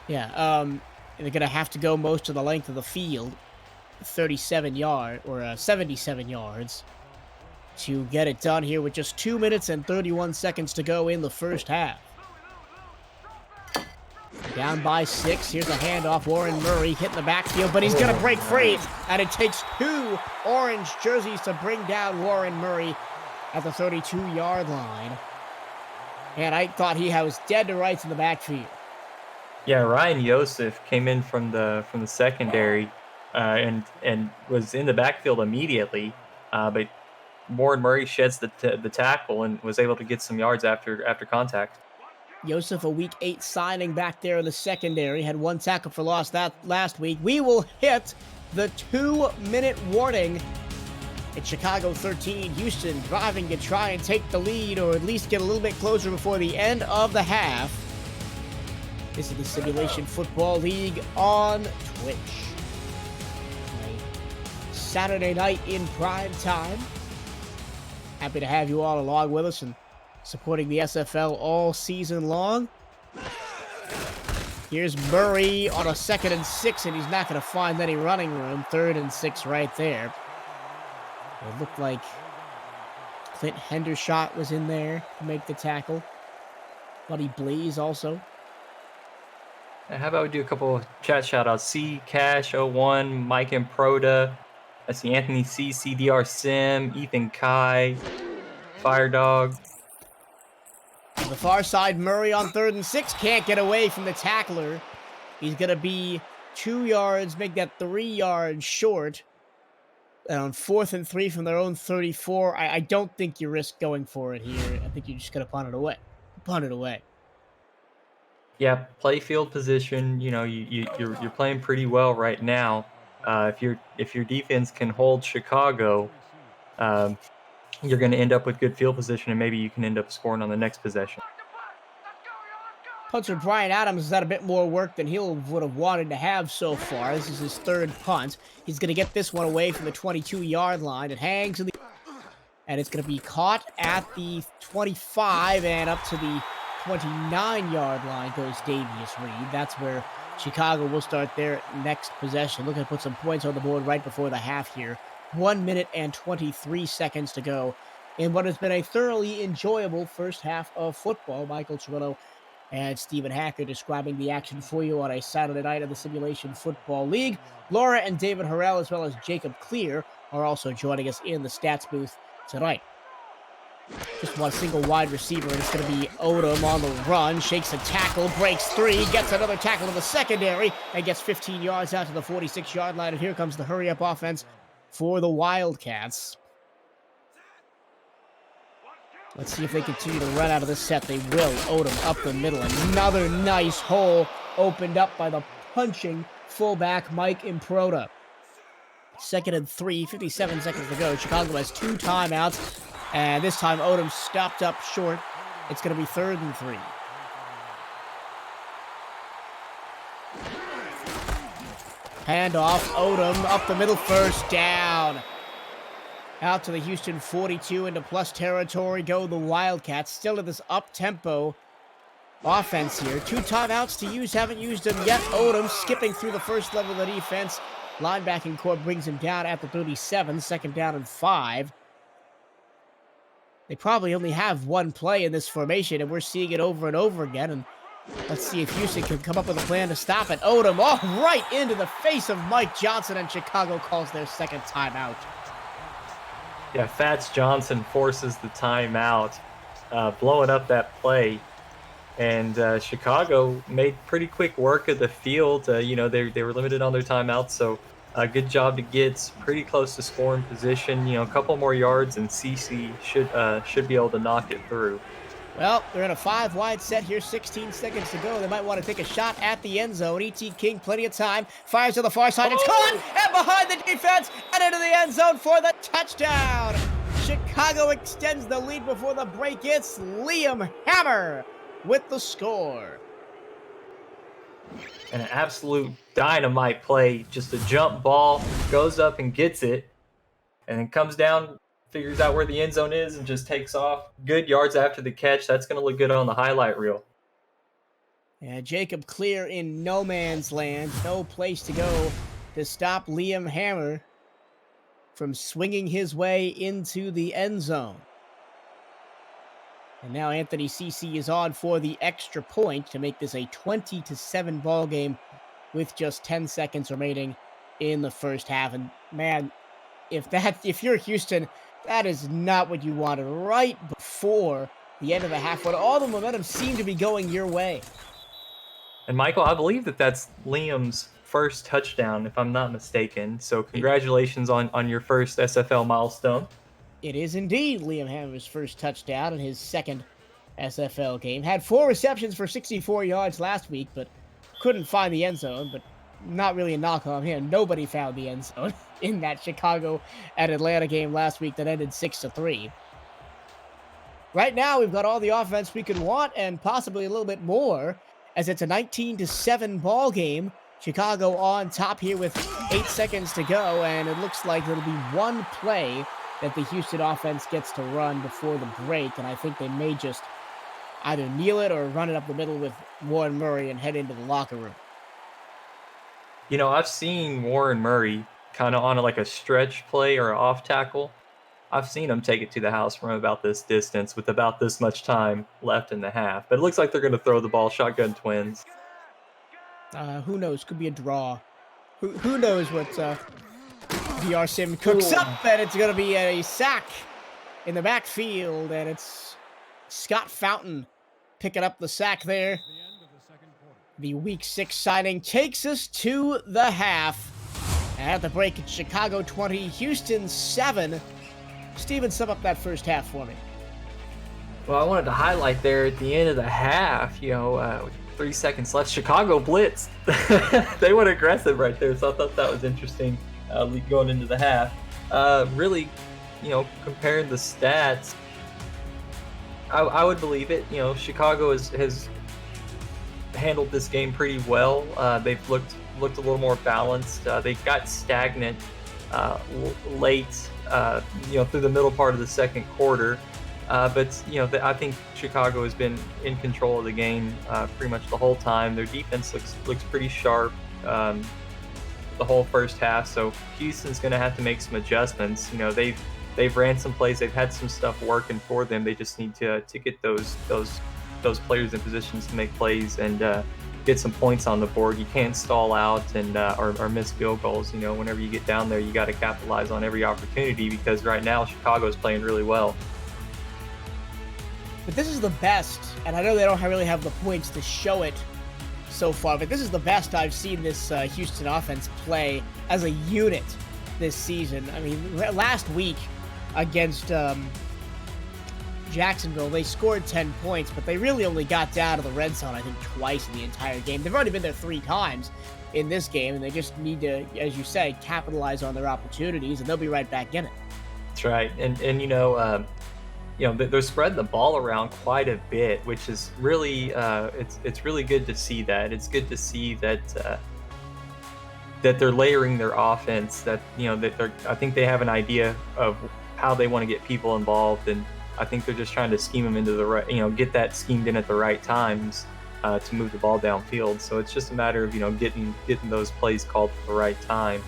Yeah, and they're going to have to go most of the length of the field, 77 yards, to get it done here with just 2 minutes and 31 seconds to go in the first half. Down by 6. Here's a handoff. Warren Murray hitting the backfield, but he's going to break free, and it takes 2 orange jerseys to bring down Warren Murray at the 32-yard line. And I thought he was dead to rights in the backfield. Yeah, Ryan Yosef came in from the secondary and was in the backfield immediately, but Warren Murray sheds the tackle and was able to get some yards after contact. Yosef, a Week 8 signing back there in the secondary, had 1 tackle for loss that last week. We will hit the 2-minute warning. It's Chicago 13, Houston driving to try and take the lead, or at least get a little bit closer before the end of the half. This is the Simulation Football League on Twitch. Saturday night in prime time. Happy to have you all along with us and supporting the SFL all season long. Here's Murray on a 2nd and 6, and he's not going to find any running room. 3rd and 6 right there. It looked like Clint Hendershot was in there to make the tackle. Buddy Blaze also. And how about we do a couple of chat shout-outs? C Cash 01, Mike Improda. I see Anthony C, CDR Sim, Ethan Kai, Firedog. On the far side, Murray on 3rd and 6. Can't get away from the tackler. He's going to be 2 yards, make that 3 yards short. And on 4th and 3 from their own 34, I don't think you risk going for it here. I think you're just going to punt it away. Punt it away. Yeah, play field position. You're playing pretty well right now. If your defense can hold Chicago, you're going to end up with good field position, and maybe you can end up scoring on the next possession. Punter Brian Adams has had a bit more work than he would have wanted to have so far. This is his 3rd punt. He's going to get this one away from the 22-yard line. It hangs in the... And it's going to be caught at the 25, and up to the 29-yard line goes Davius Reed. That's where Chicago will start their next possession. Looking to put some points on the board right before the half here. 1 minute and 23 seconds to go in what has been a thoroughly enjoyable first half of football. Michael Cirillo and Stephen Hacker describing the action for you on a Saturday night of the Simulation Football League. Laura and David Harrell, as well as Jacob Clear, are also joining us in the stats booth tonight. Just one single wide receiver, and it's going to be Odom on the run. Shakes a tackle, breaks 3, gets another tackle in the secondary, and gets 15 yards out to the 46-yard line. And here comes the hurry-up offense for the Wildcats. Let's see if they continue to run out of this set. They will. Odom up the middle. Another nice hole opened up by the punching fullback Mike Improda. 2nd and 3, 57 seconds to go. Chicago has 2 timeouts, and this time Odom stopped up short. It's going to be 3rd and 3. Handoff, Odom up the middle, 1st down. Out to the Houston 42, into plus territory go the Wildcats. Still at this up-tempo offense here. 2 timeouts to use, haven't used them yet. Odom skipping through the first level of the defense. Linebacking core brings him down at the 37, 2nd down and 5. They probably only have one play in this formation, and we're seeing it over and over again. And let's see if Houston can come up with a plan to stop it. Odom, right into the face of Mike Johnson, and Chicago calls their 2nd timeout. Yeah, Fats Johnson forces the timeout, blowing up that play. And Chicago made pretty quick work of the field. They were limited on their timeouts, so good job to get pretty close to scoring position. A couple more yards, and CC should be able to knock it through. Well, they're in a 5-wide set here, 16 seconds to go. They might want to take a shot at the end zone. E.T. King, plenty of time. Fires to the far side. It's caught! And behind the defense, and into the end zone for the touchdown! Chicago extends the lead before the break. It's Liam Hammer with the score. An absolute dynamite play. Just a jump ball, goes up and gets it, and then comes down, figures out where the end zone is, and just takes off. Good yards after the catch. That's going to look good on the highlight reel. Yeah, Jacob Clear in no man's land. No place to go to stop Liam Hammer from swinging his way into the end zone. And now Anthony CC is on for the extra point to make this a 20-7 ball game with just 10 seconds remaining in the first half. And man, if you're Houston, that is not what you wanted right before the end of the half, when all the momentum seemed to be going your way. And Michael, I believe that's Liam's first touchdown, if I'm not mistaken. So congratulations on your first SFL milestone. It is indeed Liam Hammer's first touchdown in his 2nd SFL game. Had 4 receptions for 64 yards last week, but couldn't find the end zone. But not really a knock on him. Nobody found the end zone in that Chicago and Atlanta game last week that ended 6-3. Right now, we've got all the offense we could want and possibly a little bit more, as it's a 19-7 ball game. Chicago on top here with 8 seconds to go, and it looks like it'll be one play that the Houston offense gets to run before the break, and I think they may just either kneel it or run it up the middle with Warren Murray and head into the locker room. I've seen Warren Murray kind of on like a stretch play or an off tackle. I've seen him take it to the house from about this distance with about this much time left in the half. But it looks like they're going to throw the ball shotgun twins. Who knows? Could be a draw. Who knows what VR Sim cooks up, and it's going to be a sack in the backfield, and it's Scott Fountain picking up the sack there. The Week 6 signing takes us to the half. And at the break, it's Chicago 20, Houston 7. Steven, sum up that first half for me. Well, I wanted to highlight there at the end of the half, 3 seconds left, Chicago blitzed. They went aggressive right there, so I thought that was interesting going into the half. Really, comparing the stats, I would believe it. Chicago has handled this game pretty well. They've looked a little more balanced. They got stagnant late, through the middle part of the second quarter. But I think Chicago has been in control of the game pretty much the whole time. Their defense looks pretty sharp the whole first half. So Houston's going to have to make some adjustments. They've ran some plays. They've had some stuff working for them. They just need to get those players in positions to make plays and get some points on the board. You can't stall out and or miss field goals. Whenever you get down there, you got to capitalize on every opportunity, because right now Chicago is playing really well. But this is the best, and I know they don't really have the points to show it so far, but this is the best I've seen this Houston offense play as a unit this season. I mean, last week against Jacksonville, they scored 10 points, but they really only got down to the red zone, I think, twice in the entire game. They've already been there 3 times in this game, and they just need to, as you say, capitalize on their opportunities, and they'll be right back in it. That's right. And they're spreading the ball around quite a bit, which is really it's really good to see that. It's good to see that that they're layering their offense. That I think they have an idea of how they want to get people involved, and I think they're just trying to scheme him into the right, get that schemed in at the right times to move the ball downfield. So it's just a matter of getting those plays called at the right time.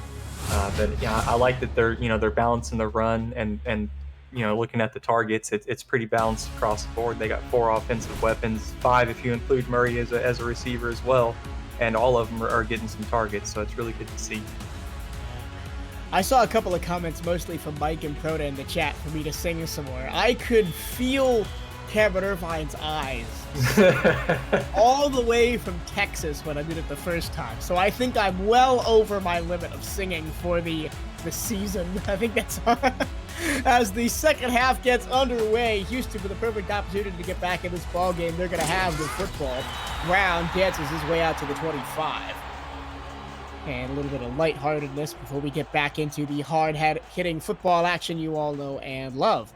But yeah, I like that they're balancing the run and looking at the targets, it's pretty balanced across the board. They got 4 offensive weapons, 5 if you include Murray as a receiver as well, and all of them are getting some targets. So it's really good to see. I saw a couple of comments, mostly from Mike and Proda in the chat, for me to sing some more. I could feel Cameron Irvine's eyes all the way from Texas when I did it the first time. So I think I'm well over my limit of singing for the season. I think that's as the second half gets underway. Houston with a perfect opportunity to get back in this ball game. They're going to have the football. Brown dances his way out to the 25. And a little bit of lightheartedness before we get back into the hard-hitting football action you all know and love.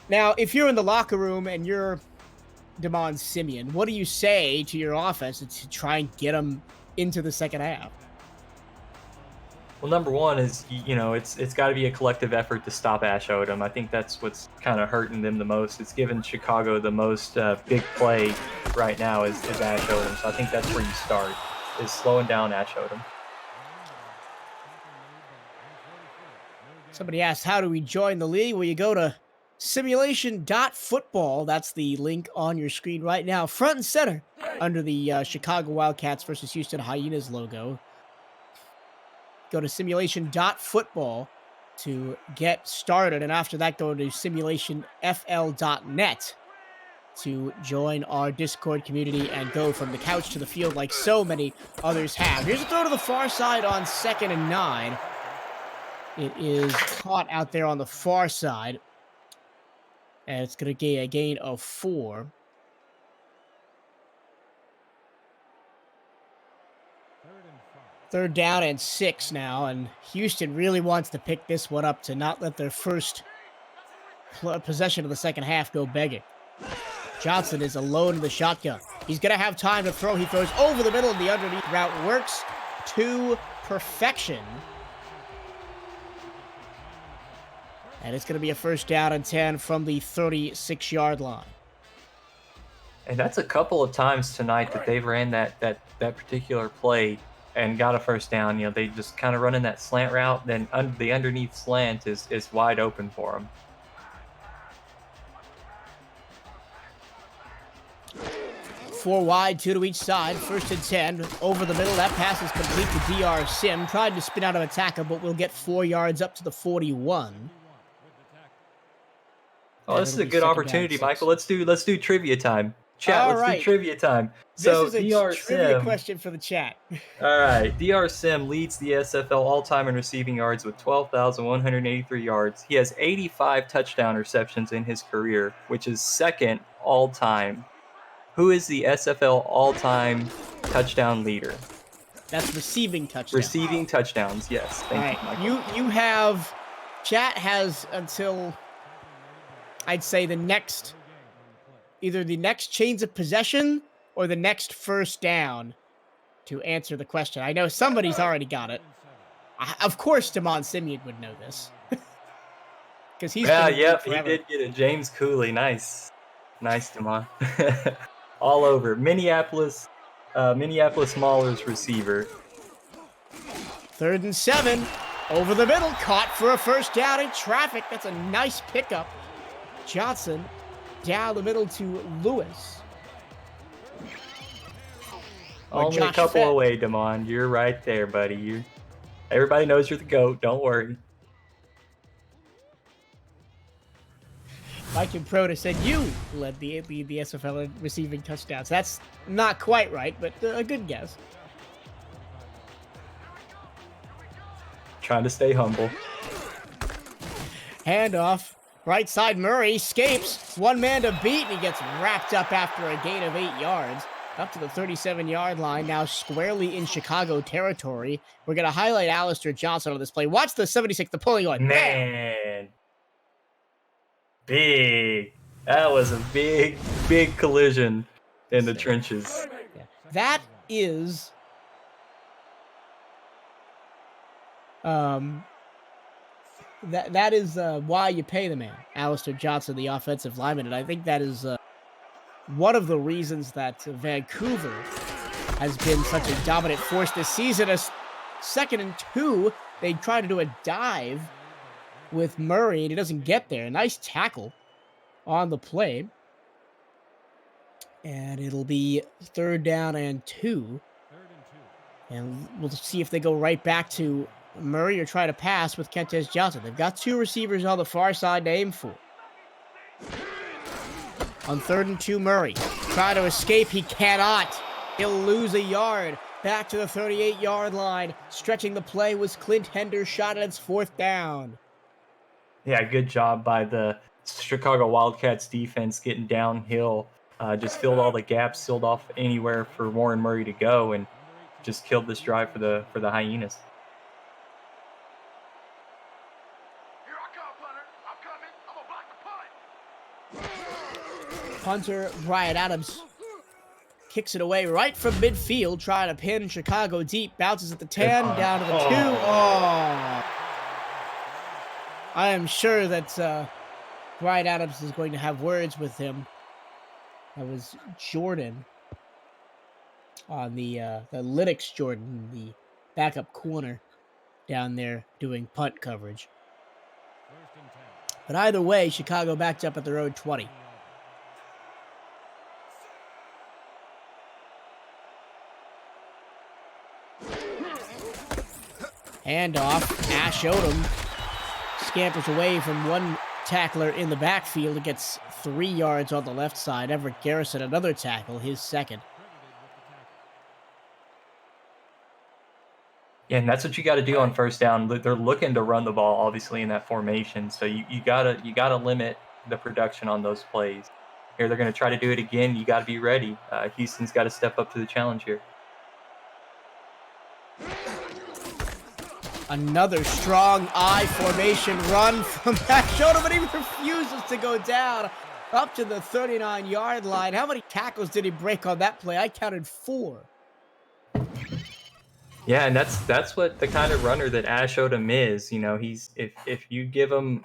Now, if you're in the locker room and you're Damon Simeon, what do you say to your offense to try and get them into the second half? Well, number one is, it's got to be a collective effort to stop Ash Odom. I think that's what's kind of hurting them the most. It's given Chicago the most big play right now is Ash Odom. So I think that's where you start, is slowing down Ash Odom. Somebody asked, how do we join the league? Well, you go to simulation.football. That's the link on your screen right now, front and center, under the Chicago Wildcats versus Houston Hyenas logo. Go to simulation.football to get started. And after that, go to simulationfl.net to join our Discord community and go from the couch to the field like so many others have. Here's a throw to the far side on 2nd and 9. It is caught out there on the far side. And it's going to get a gain of 4. Third down and 6 now, and Houston really wants to pick this one up to not let their first possession of the second half go begging. Johnson is alone in the shotgun. He's going to have time to throw. He throws over the middle, and the underneath route works to perfection. And it's going to be a first down and 10 from the 36-yard line. And that's a couple of times tonight that they've ran that particular play and got a first down. They just kind of running that slant route, then the underneath slant is wide open for them. Four wide, 2 to each side. First and 10. Over the middle. That pass is complete to DR Sim. Tried to spin out of a tackle, but we'll get 4 yards up to the 41. Oh, this is a good opportunity, Michael. Let's do trivia time. Chat, let's do trivia time. So this is a trivia question for the chat. All right. DR Sim leads the SFL all-time in receiving yards with 12,183 yards. He has 85 touchdown receptions in his career, which is second all-time. Who is the SFL all-time touchdown leader? That's receiving touchdowns. Receiving touchdowns, yes. Thank you, Michael. You have... Chat has until... I'd say either the next chains of possession or the next first down to answer the question. I know somebody's already got it. Of course, Damon Simeon would know this. Because he's he did get it. James Cooley, nice, Damon. All over Minneapolis Maulers receiver. 3rd and 7, over the middle, caught for a first down in traffic. That's a nice pickup. Johnson down the middle to Lewis. Only a couple away, Damon. You're right there, buddy. Everybody knows you're the GOAT. Don't worry. Mike and Proda said you led the SFL in receiving touchdowns. That's not quite right, but a good guess. Trying to stay humble. Handoff. Right side, Murray escapes. One man to beat, and he gets wrapped up after a gain of 8 yards. Up to the 37-yard line, now squarely in Chicago territory. We're going to highlight Alistair Johnson on this play. Watch the 76, the pulling one. Man. Big. That was a big collision in the trenches. Yeah. That is... that is why you pay the man, Alistair Johnson, the offensive lineman, and I think that is one of the reasons that Vancouver has been such a dominant force this season. As 2nd and 2, they try to do a dive with Murray, and he doesn't get there. A nice tackle on the play. And it'll be 3rd down and 2. And we'll see if they go right back to Murray or try to pass with Kentez Johnson. They've got 2 receivers on the far side to aim for. On 3rd and 2, Murray. Try to escape. He cannot. He'll lose a yard. Back to the 38-yard line. Stretching the play was Clint Hender's shot, and it's 4th down. Yeah, good job by the Chicago Wildcats defense getting downhill. Just filled all the gaps, sealed off anywhere for Warren Murray to go, and just killed this drive for the Hyenas. Here I come, punter. I'm coming. I'm gonna block the punt. Punter Brian Adams kicks it away right from midfield, trying to pin Chicago deep. Bounces at the 10, down to the 2. Oh. I am sure that Brian Adams is going to have words with him. That was Jordan on the Linux Jordan, the backup corner down there doing punt coverage. But either way, Chicago backed up at their own 20. Handoff. Ash Odom scampers away from one tackler in the backfield. It gets 3 yards on the left side. Everett Garrison, another tackle, his 2nd. Yeah, and that's what you got to do on 1st down. They're looking to run the ball, obviously, in that formation. So you gotta limit the production on those plays. Here they're going to try to do it again. You got to be ready. Houston's got to step up to the challenge here. Another strong I formation run from Ash Odom, but he refuses to go down up to the 39-yard line. How many tackles did he break on that play? I counted 4. Yeah, and that's what the kind of runner that Ash Odom is. You know, he's if you give him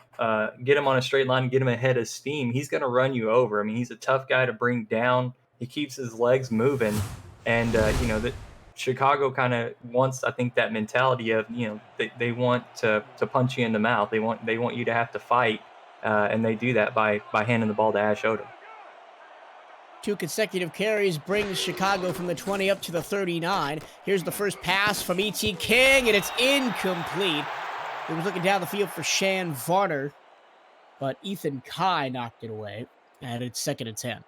get him on a straight line, get him ahead of steam, he's going to run you over. I mean, he's a tough guy to bring down. He keeps his legs moving, and you know that Chicago kind of wants, I think, that mentality of, you know, they want to punch you in the mouth. They want you to have to fight, and they do that by handing the ball to Ash Odom. 2 consecutive carries brings Chicago from the 20 up to the 39. Here's the first pass from E.T. King, and it's incomplete. He was looking down the field for Shan Varner, but Ethan Kai knocked it away, and it's 2nd and 10.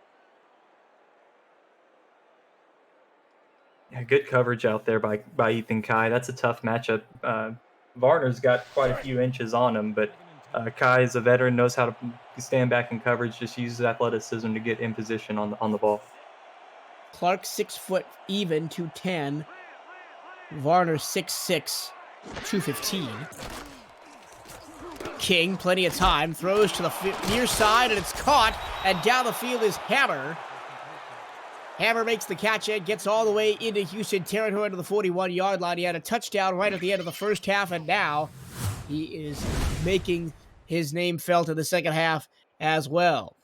Yeah, good coverage out there by Ethan Kai. That's a tough matchup. Varner's got quite a few inches on him, but Kai is a veteran, knows how to stand back in coverage, just uses athleticism to get in position on the ball. Clark 6 foot even, 210. Varner 6'6", 215. King, plenty of time, throws to the near side, and it's caught, and down the field is Hammer. Hammer makes the catch and gets all the way into Houston territory to the 41-yard line. He had a touchdown right at the end of the first half, and now he is making his name felt in the second half as well.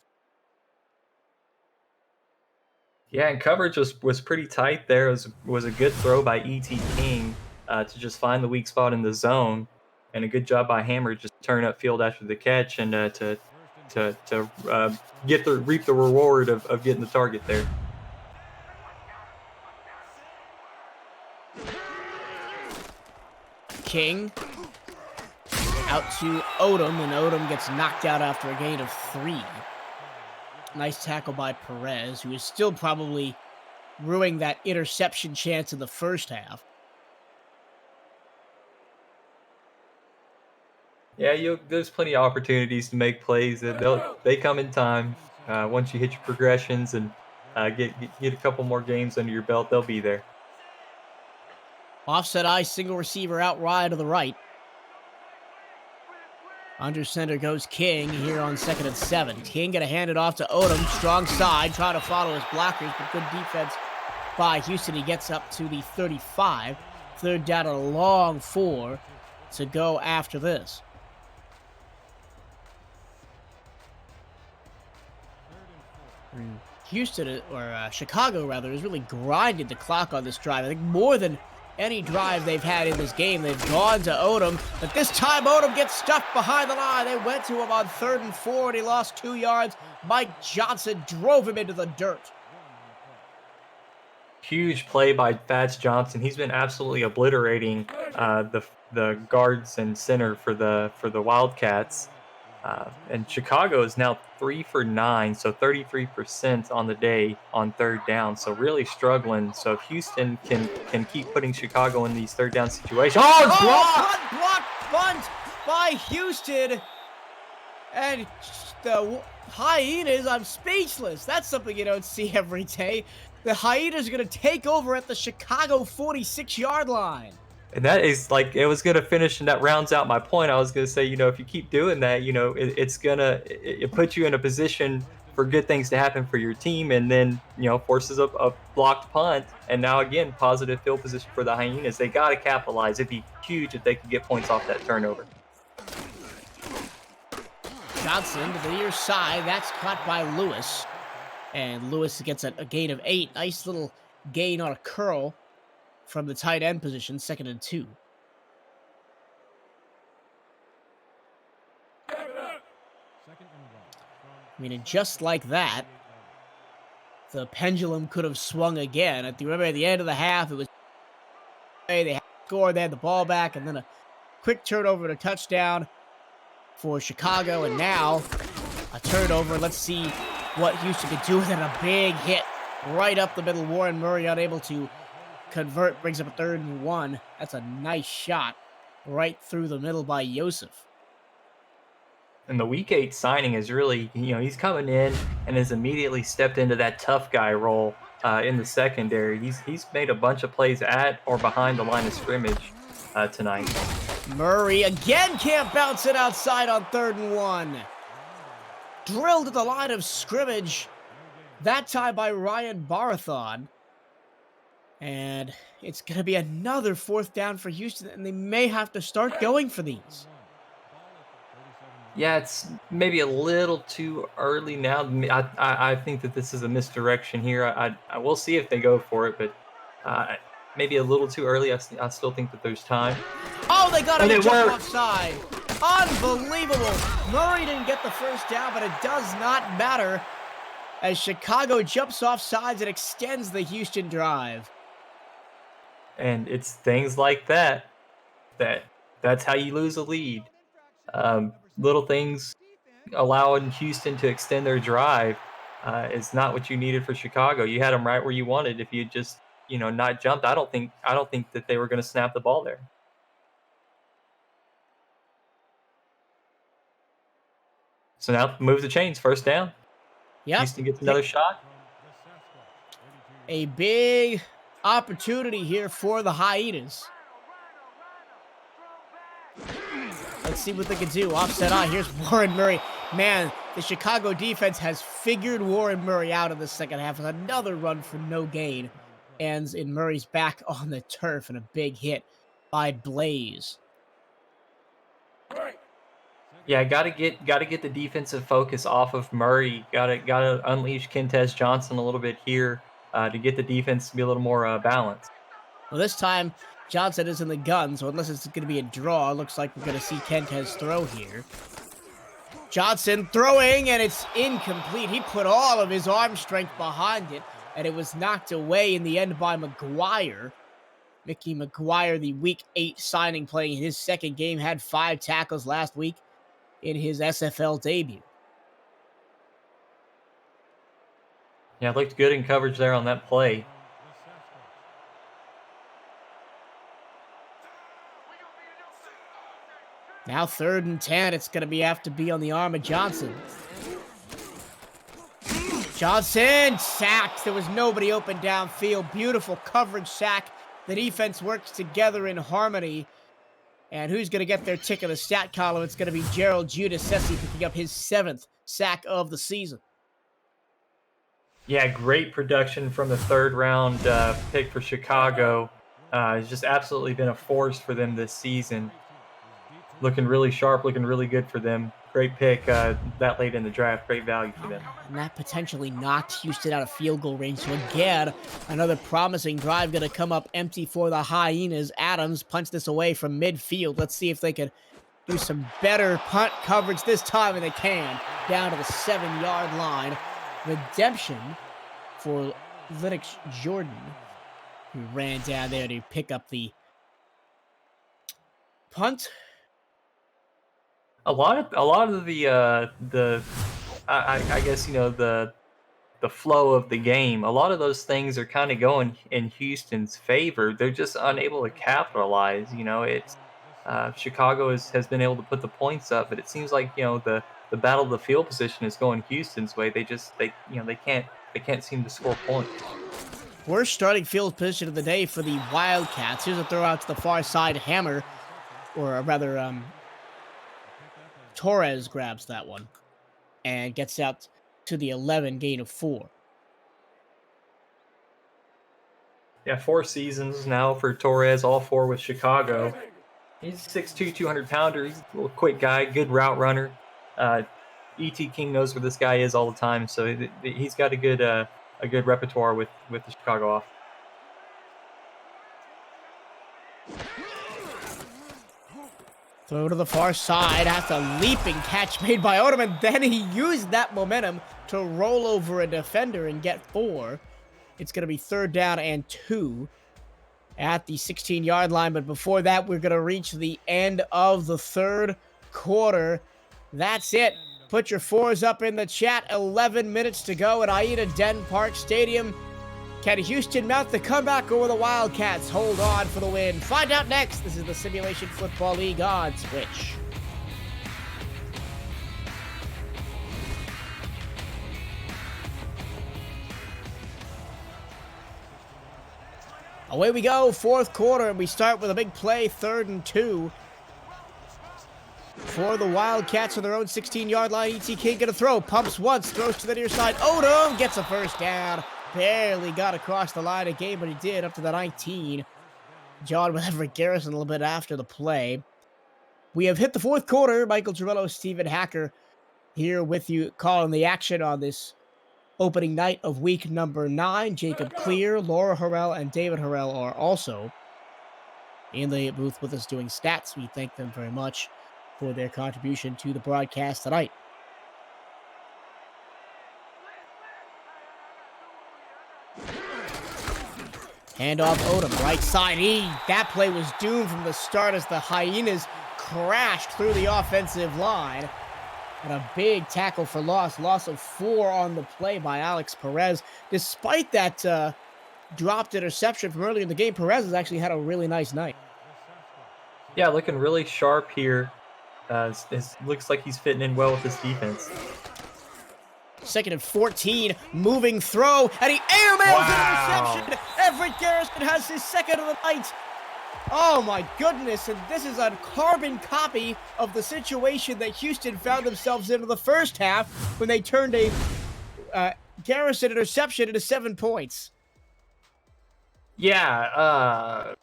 Yeah, and coverage was pretty tight there. It was a good throw by E.T. King to just find the weak spot in the zone, and a good job by Hammer just turn up field after the catch and to reap the reward of getting the target there. King out to Odom, and Odom gets knocked out after a gain of 3. Nice tackle by Perez, who is still probably ruining that interception chance in the first half. Yeah, there's plenty of opportunities to make plays. They come in time. Once you hit your progressions and get a couple more games under your belt, they'll be there. Offset I, single receiver out wide to the right. Under center goes King here on 2nd and 7. King going to hand it off to Odom. Strong side, trying to follow his blockers, but good defense by Houston. He gets up to the 35. 3rd down and a long 4 to go after this. Houston, or Chicago rather, has really grinded the clock on this drive. I think more than any drive they've had in this game. They've gone to Odom, but this time Odom gets stuffed behind the line. They went to him on 3rd and 4, and he lost 2 yards. Mike Johnson drove him into the dirt. Huge play by Fats Johnson. He's been absolutely obliterating the guards and center for the Wildcats. And Chicago is now 3 for 9, so 33% on the day on 3rd down. So really struggling. So if Houston can keep putting Chicago in these 3rd down situations. Oh, it's blocked! Blocked bunt by Houston. And the Hyenas, I'm speechless. That's something you don't see every day. The Hyenas are going to take over at the Chicago 46-yard line. And that is like, it was going to finish, and that rounds out my point. I was going to say, if you keep doing that, it puts you in a position for good things to happen for your team, and then, forces a blocked punt. And now, again, positive field position for the Hyenas. They got to capitalize. It'd be huge if they could get points off that turnover. Johnson to the near side. That's caught by Lewis. And Lewis gets a gain of 8. Nice little gain on a curl from the tight end position, 2nd and 2. I mean, and just like that, the pendulum could have swung again. At the end of the half, it was they had scored, they had the ball back, and then a quick turnover to touchdown for Chicago, and now a turnover. Let's see what Houston could do with it. A big hit right up the middle. Warren Murray unable to convert, brings up a 3rd and 1. That's a nice shot right through the middle by Yosef. And the Week 8 signing is really, he's coming in and has immediately stepped into that tough guy role in the secondary. He's made a bunch of plays at or behind the line of scrimmage tonight. Murray again can't bounce it outside on 3rd and 1. Drilled at the line of scrimmage, that time by Ryan Barathon. And it's going to be another 4th down for Houston, and they may have to start going for these. Yeah, it's maybe a little too early now. I think that this is a misdirection here. I will see if they go for it, but maybe a little too early. I still think that there's time. Oh, they got him to jump worked. offside. Unbelievable. Murray didn't get the 1st down, but it does not matter as Chicago jumps off sides and extends the Houston drive. And it's things like that's how you lose a lead. Little things allowing Houston to extend their drive is not what you needed for Chicago. You had them right where you wanted. If you just not jumped, I don't think that they were going to snap the ball there. So now move the chains, 1st down. Yep. Houston gets another shot. A big opportunity here for the Hyenas. Let's see what they can do. Offset on. Here's Warren Murray. Man, the Chicago defense has figured Warren Murray out in the second half with another run for no gain. Ends in Murray's back on the turf, and a big hit by Blaze. Yeah, gotta get the defensive focus off of Murray. Gotta unleash Kentez Johnson a little bit here to get the defense to be a little more balanced. Well, this time Johnson is in the gun, so unless it's going to be a draw, it looks like we're going to see Kentez throw here. Johnson throwing, and it's incomplete. He put all of his arm strength behind it, and it was knocked away in the end by McGuire. Mickey McGuire, the Week 8 signing, playing in his 2nd game, had 5 tackles last week in his SFL debut. Yeah, it looked good in coverage there on that play. Now 3rd and 10. It's going to have to be on the arm of Johnson. Johnson sacked. There was nobody open downfield. Beautiful coverage sack. The defense works together in harmony. And who's going to get their tick of the stat column? It's going to be Gerald Giudice picking up his 7th sack of the season. Yeah, great production from the 3rd round pick for Chicago. It's just absolutely been a force for them this season. Looking really sharp, looking really good for them. great pick that late in the draft. Great value for them. And that potentially knocked Houston out of field goal range. So again, another promising drive going to come up empty for the Hyenas. Adams punts this away from midfield. Let's see if they can do some better punt coverage this time, and they can. Down to the 7-yard line. Redemption for Lennox Jordan, who ran down there to pick up the punt. A lot of the I guess the flow of the game. A lot of those things are kind of going in Houston's favor. They're just unable to capitalize. It's Chicago has been able to put the points up, but it seems like the battle of the field position is going Houston's way. They can't seem to score points. Worst starting field position of the day for the Wildcats. Here's a throw out to the far side. Hammer, or rather, Torres grabs that one and gets out to the 11, gain of 4. Yeah, 4 seasons now for Torres, all 4 with Chicago. He's 6'2", 200-pounder. He's a little quick guy, good route runner. E.T. King knows where this guy is all the time, so he's got a good repertoire with the Chicago offense. Throw to the far side after a leaping catch made by Odom, and then he used that momentum to roll over a defender and get 4. It's going to be 3rd down and 2 at the 16-yard line, but before that, we're going to reach the end of the 3rd quarter. That's it. Put your 4s up in the chat. 11 minutes to go at Aida-Den Park Stadium. Can Houston mount the comeback, or will the Wildcats hold on for the win? Find out next. This is the Simulation Football League on Twitch. Away we go, 4th quarter, and we start with a big play, 3rd and 2. For the Wildcats on their own 16-yard line, E.T. King gonna throw, pumps once, throws to the near side. Odom gets a 1st down. Barely got across the line of game, but he did up to the 19. John with Everett Garrison a little bit after the play. We have hit the 4th quarter. Michael Tremelo, Stephen Hacker here with you, calling the action on this opening night of week number 9. Jacob Clear, Laura Harrell, and David Harrell are also in the booth with us doing stats. We thank them very much for their contribution to the broadcast tonight. Handoff Odom, right side. That play was doomed from the start as the Hyenas crashed through the offensive line. And a big tackle for loss of 4 on the play by Alex Perez. Despite that dropped interception from earlier in the game, Perez has actually had a really nice night. Yeah, looking really sharp here. It looks like he's fitting in well with this defense. 2nd and 14, moving throw, and he airmails an interception. Everett Garrison has his 2nd of the night. Oh my goodness, and this is a carbon copy of the situation that Houston found themselves in the first half when they turned a Garrison interception into 7 points. Yeah,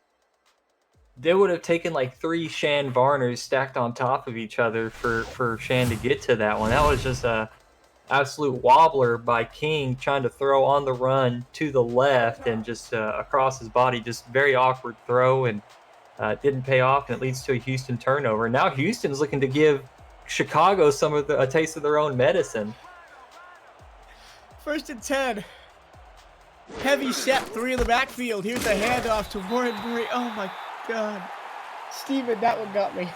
they would have taken like 3 Shan Varners stacked on top of each other for Shan to get to that one. That was just a absolute wobbler by King, trying to throw on the run to the left and just across his body. Just very awkward throw, and didn't pay off, and it leads to a Houston turnover. Now Houston's looking to give Chicago a taste of their own medicine. 1st and 10. Heavy set 3 in the backfield. Here's a handoff to Warren Murray. Oh my God. Steven, that one got me.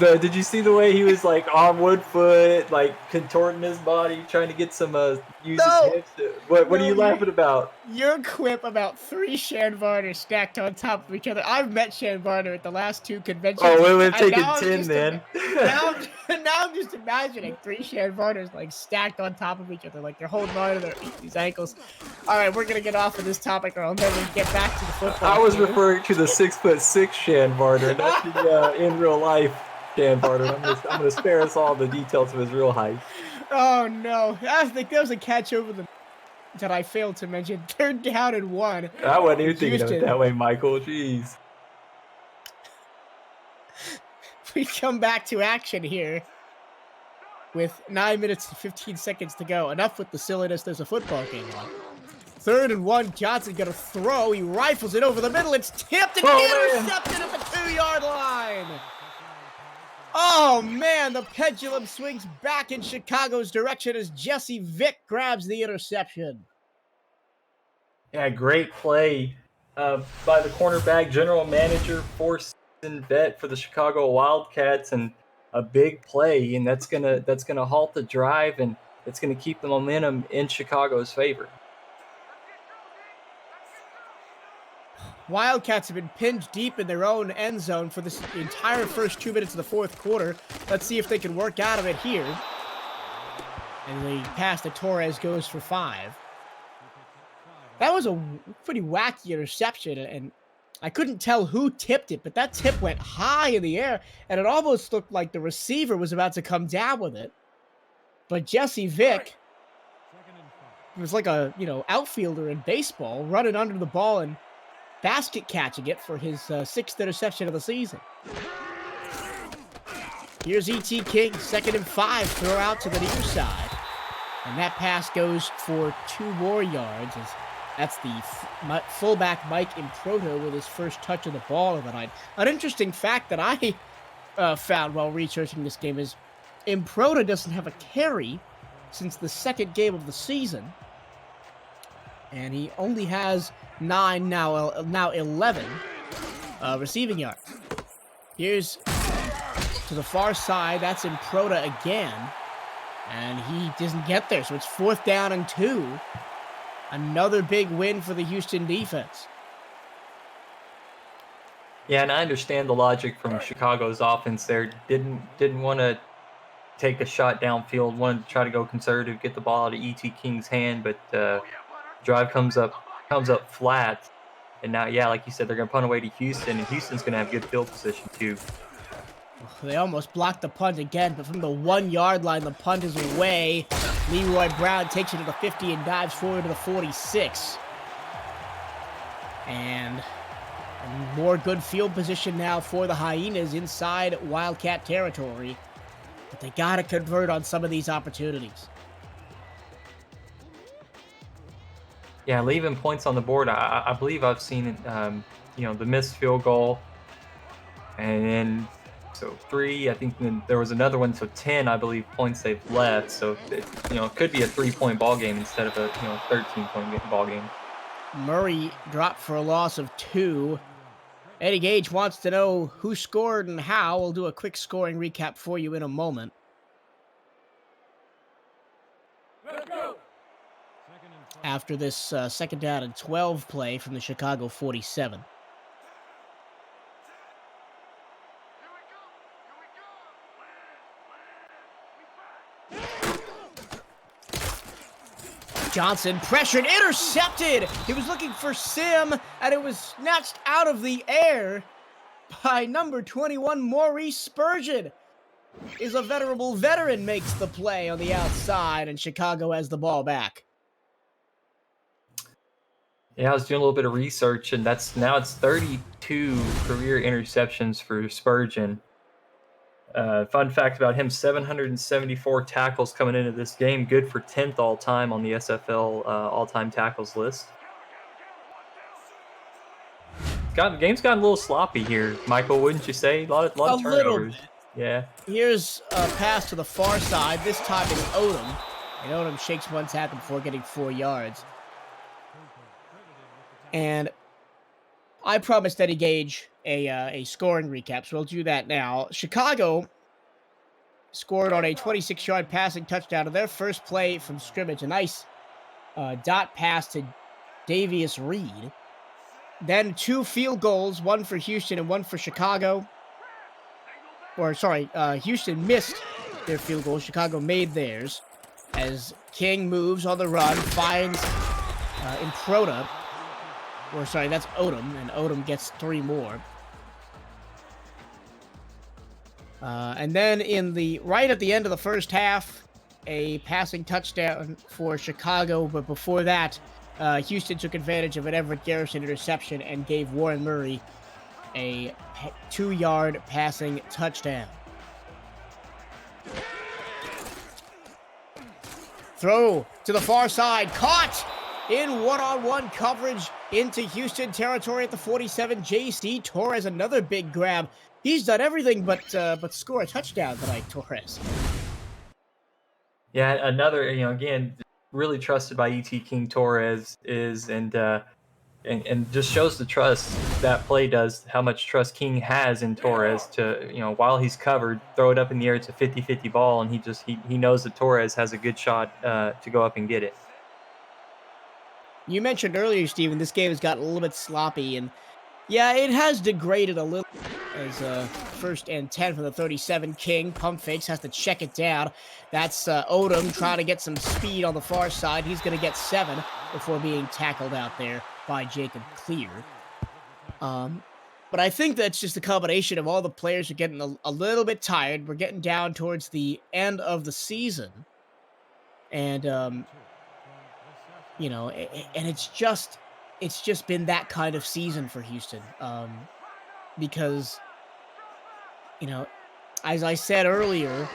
Did you see the way he was like on one foot, like contorting his body, trying to get some use his hips? What are you laughing about? Your quip about 3 Shan Varners stacked on top of each other. I've met Shan Varner at the last 2 conventions. Oh, we've taken 10 then. Now I'm just imagining 3 Shan Varners like stacked on top of each other, like they're holding on to these ankles. All right, we're gonna get off of this topic, or I'll never get back to the football. I was referring to the 6'6" Shan Varner, not the in real life Shan Varner. I'm gonna spare us all the details of his real height. Oh no, I think there was a catch over that I failed to mention. 3rd down and 1. I wasn't even thinking of it that way, Michael. Jeez. We come back to action here with 9 minutes and 15 seconds to go. Enough with the silliness. There's a football game on. 3rd and 1. Johnson gonna throw. He rifles it over the middle. It's tipped and intercepted at the 2-yard line. Oh, man, the pendulum swings back in Chicago's direction as Jesse Vick grabs the interception. Yeah, great play by the cornerback, general manager, four-season vet for the Chicago Wildcats, and a big play, and that's gonna halt the drive, and it's gonna keep the momentum in Chicago's favor. Wildcats have been pinned deep in their own end zone for the entire first 2 minutes of the fourth quarter. Let's see if they can work out of it here. And the pass to Torres goes for 5. That was a pretty wacky interception, and I couldn't tell who tipped it, but that tip went high in the air, and it almost looked like the receiver was about to come down with it. But Jesse Vick was like a, outfielder in baseball, running under the ball and basket catching it for his 6th interception of the season. Here's E.T. King, 2nd and 5, throw out to the near side. And that pass goes for 2 more yards. That's the fullback Mike Improto with his first touch of the ball of the night. An interesting fact that I found while researching this game is Improto doesn't have a carry since the 2nd game of the season. And he only has 9, now 11 receiving yards. Here's to the far side. That's Improto again. And he doesn't get there, so it's 4th down and 2. Another big win for the Houston defense. Yeah, and I understand the logic from Chicago's offense there. Didn't want to take a shot downfield, wanted to try to go conservative, get the ball out of E.T. King's hand, but drive comes up flat. And now, yeah, like you said, they're going to punt away to Houston, and Houston's going to have good field position too. They almost blocked the punt again, but from the 1-yard line, the punt is away. Leroy Brown takes it to the 50 and dives forward to the 46. And more good field position now for the Hyenas inside Wildcat territory. But they got to convert on some of these opportunities. Yeah, leaving points on the board. I believe I've seen, the missed field goal. And then, so 3, I think then there was another one, so 10, I believe, points they've left. So, it could be a 3-point ball game instead of a, 13-point ball game. Murray dropped for a loss of 2. Eddie Gage wants to know who scored and how. We'll do a quick scoring recap for you in a moment. After this 2nd down and 12 play from the Chicago 47. Johnson pressured, intercepted. He was looking for Sim, and it was snatched out of the air by number 21, Maurice Spurgeon. Is a venerable veteran makes the play on the outside, and Chicago has the ball back. Yeah, I was doing a little bit of research, and it's 32 career interceptions for Spurgeon. Fun fact about him, 774 tackles coming into this game, good for 10th all-time on the SFL all-time tackles list. Game's gotten a little sloppy here, Michael, wouldn't you say? A lot of turnovers. Little. Yeah. Here's a pass to the far side. This time it's Odom. And Odom shakes one tackle before getting 4 yards. And I promised Eddie Gage a scoring recap, so we'll do that now. Chicago scored on a 26-yard passing touchdown of their first play from scrimmage. A nice dot pass to Davius Reed. Then 2 field goals, one for Houston and one for Chicago. Houston missed their field goal. Chicago made theirs. As King moves on the run, finds Improto. That's Odom, and Odom gets 3 more. And then right at the end of the first half, a passing touchdown for Chicago, but before that, Houston took advantage of an Everett Garrison interception and gave Warren Murray a 2-yard passing touchdown. Throw to the far side. Caught in one-on-one coverage into Houston territory at the 47. J.C. Torres, another big grab. He's done everything but score a touchdown tonight, Torres. Yeah, another, again, really trusted by E.T. King Torres is, and just shows the trust that play does, how much trust King has in Torres to, while he's covered, throw it up in the air. It's a 50-50 ball, and he knows that Torres has a good shot to go up and get it. You mentioned earlier, Steven, this game has gotten a little bit sloppy, and yeah, it has degraded a little. As 1st and 10 from the 37. King pump fakes, has to check it down. That's Odom trying to get some speed on the far side. He's going to get 7 before being tackled out there by Jacob Clear. But I think that's just a combination of all the players are getting a little bit tired. We're getting down towards the end of the season. And, and it's just been that kind of season for Houston. Because, as I said earlier,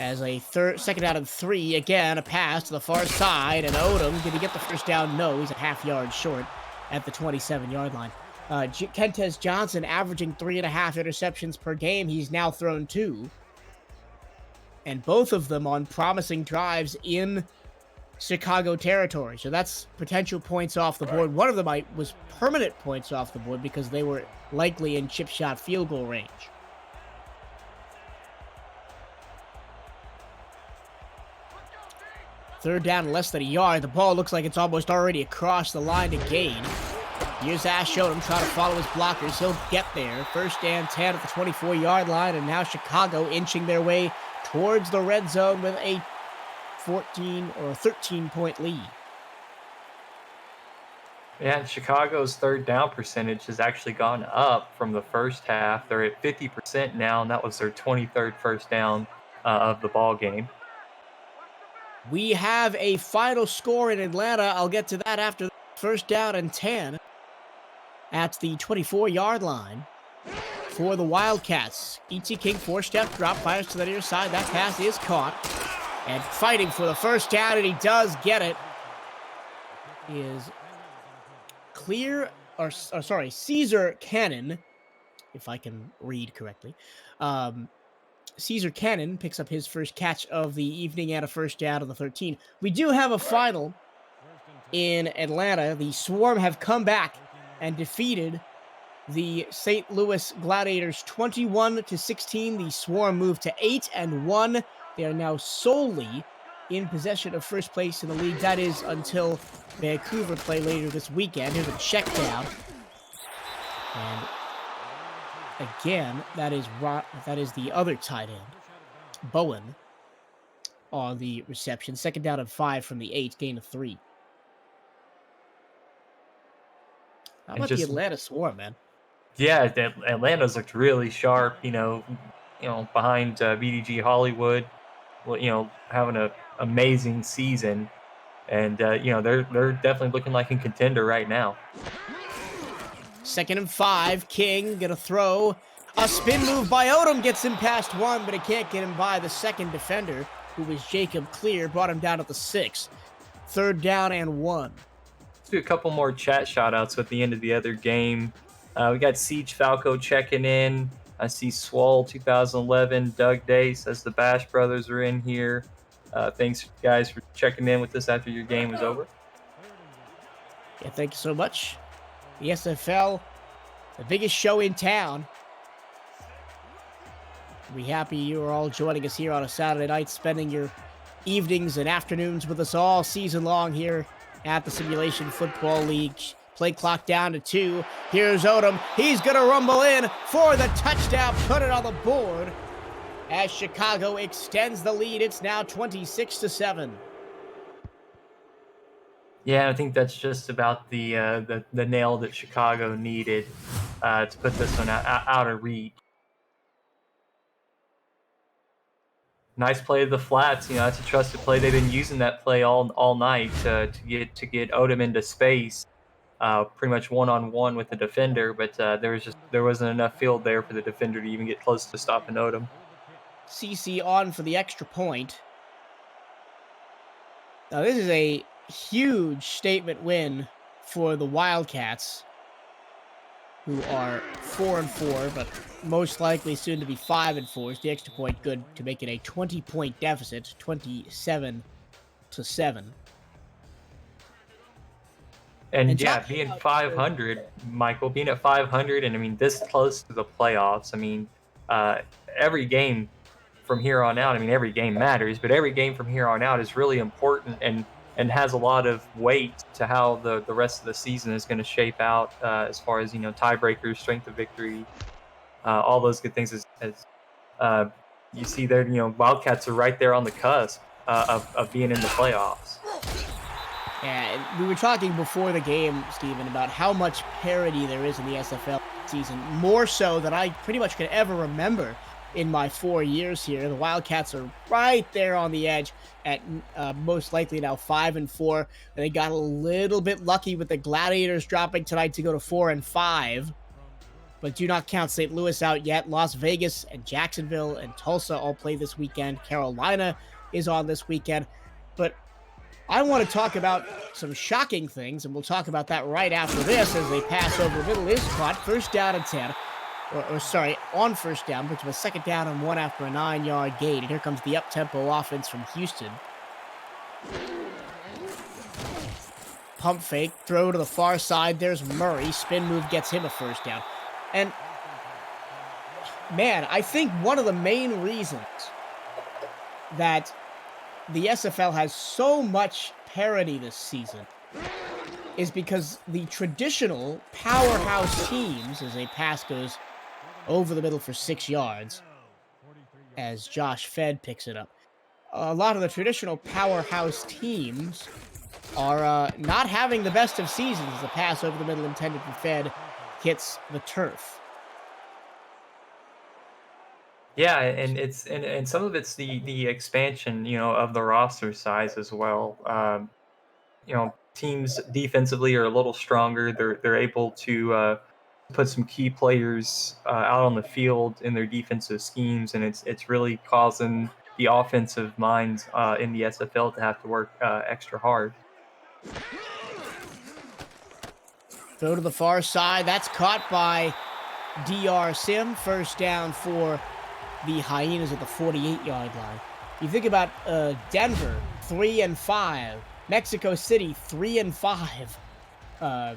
as a second out of 3, again, a pass to the far side, and Odom, did he get the first down? No, he's a half-yard short at the 27-yard line. Kentez Johnson averaging 3.5 interceptions per game. He's now thrown 2. And both of them on promising drives in Chicago territory. So that's potential points off the board. One of them was permanent points off the board because they were likely in chip shot field goal range. Third down, less than a yard. The ball looks like it's almost already across the line to gain. Here's Ash Odom trying to follow his blockers. He'll get there. 1st and 10 at the 24-yard line, and now Chicago inching their way towards the red zone with a 14 or 13-point lead. Yeah, Chicago's third down percentage has actually gone up from the first half. They're at 50% now, and that was their 23rd first down of the ball game. We have a final score in Atlanta. I'll get to that after 1st down and 10 at the 24-yard line for the Wildcats. E.T. King, 4-step drop, fires to the near side. That pass is caught. And fighting for the first down, and he does get it, is Caesar Cannon, if I can read correctly. Caesar Cannon picks up his first catch of the evening and a first down of the 13. We do have a final in Atlanta. The Swarm have come back and defeated the St. Louis Gladiators 21-16. The Swarm moved to 8-1. They are now solely in possession of first place in the league. That is until Vancouver play later this weekend. Here's a check down. And again, that is the other tight end, Bowen, on the reception. 2nd down and 5 from the 8, gain of 3. How about the Atlanta Swarm, man? Yeah, Atlanta's looked really sharp. Behind BDG Hollywood, having an amazing season, and they're definitely looking like a contender right now. 2nd and 5, King gonna throw. A spin move by Odom gets him past 1, but it can't get him by the second defender, who was Jacob Clear, brought him down at the 6. 3rd down and 1. Let's do a couple more chat shout-outs at the end of the other game. We got Siege Falco checking in. I see Swole 2011, Doug Day says the Bash Brothers are in here. Thanks, guys, for checking in with us after your game was over. Yeah, thank you so much. The SFL, the biggest show in town. We're happy you are all joining us here on a Saturday night, spending your evenings and afternoons with us all season long here at the Simulation Football League. Play clock down to 2. Here's Odom. He's going to rumble in for the touchdown. Put it on the board as Chicago extends the lead. It's now 26-7. Yeah, I think that's just about the nail that Chicago needed to put this one out of reach. Nice play of the flats. That's a trusted play. They've been using that play all night to get Odom into space, pretty much one-on-one with the defender. But there wasn't enough field there for the defender to even get close to stopping Odom. CC on for the extra point. Now, this is a huge statement win for the Wildcats, who are 4-4, but most likely soon to be 5-4. Is the extra point good to make it a 20-point deficit, 27-7. And And yeah, talking being about 500, Michael, being at 500, and I mean this close to the playoffs. I mean, uh, every game from here on out. I mean, every game matters, but every game from here on out is really important and has a lot of weight to how the rest of the season is going to shape out as far as tiebreakers, strength of victory, all those good things. As uh, you see there, Wildcats are right there on the cusp of being in the playoffs. Yeah, and we were talking before the game, Steven, about how much parity there is in the SFL season, more so than I pretty much could ever remember in my 4 years here. The Wildcats are right there on the edge at most likely now 5-4. They got a little bit lucky with the Gladiators dropping tonight to go to 4-5. But do not count St. Louis out yet. Las Vegas and Jacksonville and Tulsa all play this weekend. Carolina is on this weekend. But I want to talk about some shocking things, and we'll talk about that right after this as they pass over the middle is caught. First down and 10. On first down, which was second down and 1 after a 9-yard gain. And here comes the up-tempo offense from Houston. Pump fake, throw to the far side. There's Murray. Spin move gets him a first down. And, man, I think one of the main reasons that the SFL has so much parity this season is because the traditional powerhouse teams, as a pass goes over the middle for 6 yards, as Josh Fed picks it up, a lot of the traditional powerhouse teams are not having the best of seasons as the pass over the middle intended for Fed hits the turf. Yeah, and some of it's the expansion, of the roster size as well. Teams defensively are a little stronger. They're able to put some key players out on the field in their defensive schemes, and it's really causing the offensive minds in the SFL to have to work extra hard. Throw to the far side. That's caught by DR Sim. First down for the Hyenas at the 48-yard line. You think about Denver, 3-5. Mexico City, 3-5.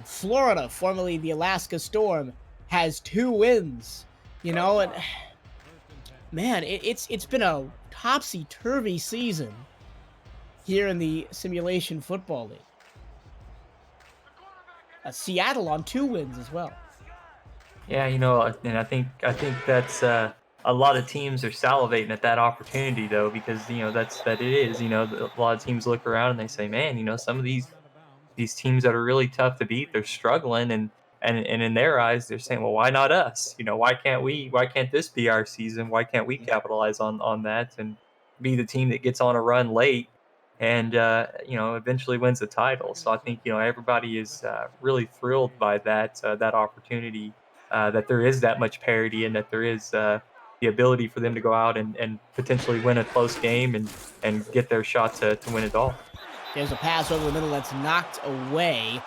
Florida, formerly the Alaska Storm, has 2 wins. And man, it's been a topsy-turvy season here in the Simulation Football League. Seattle on 2 wins as well. Yeah, and I think that's a lot of teams are salivating at that opportunity though, because that it is. A lot of teams look around and they say, man, some of these teams that are really tough to beat, they're struggling, and in their eyes, they're saying, well, why not us? Why can't we? Why can't this be our season? Why can't we capitalize on that and be the team that gets on a run late and eventually wins the title? So I think everybody is really thrilled by that opportunity, that there is that much parity and that there is the ability for them to go out and potentially win a close game and get their shot to win it all. There's a pass over the middle that's knocked away.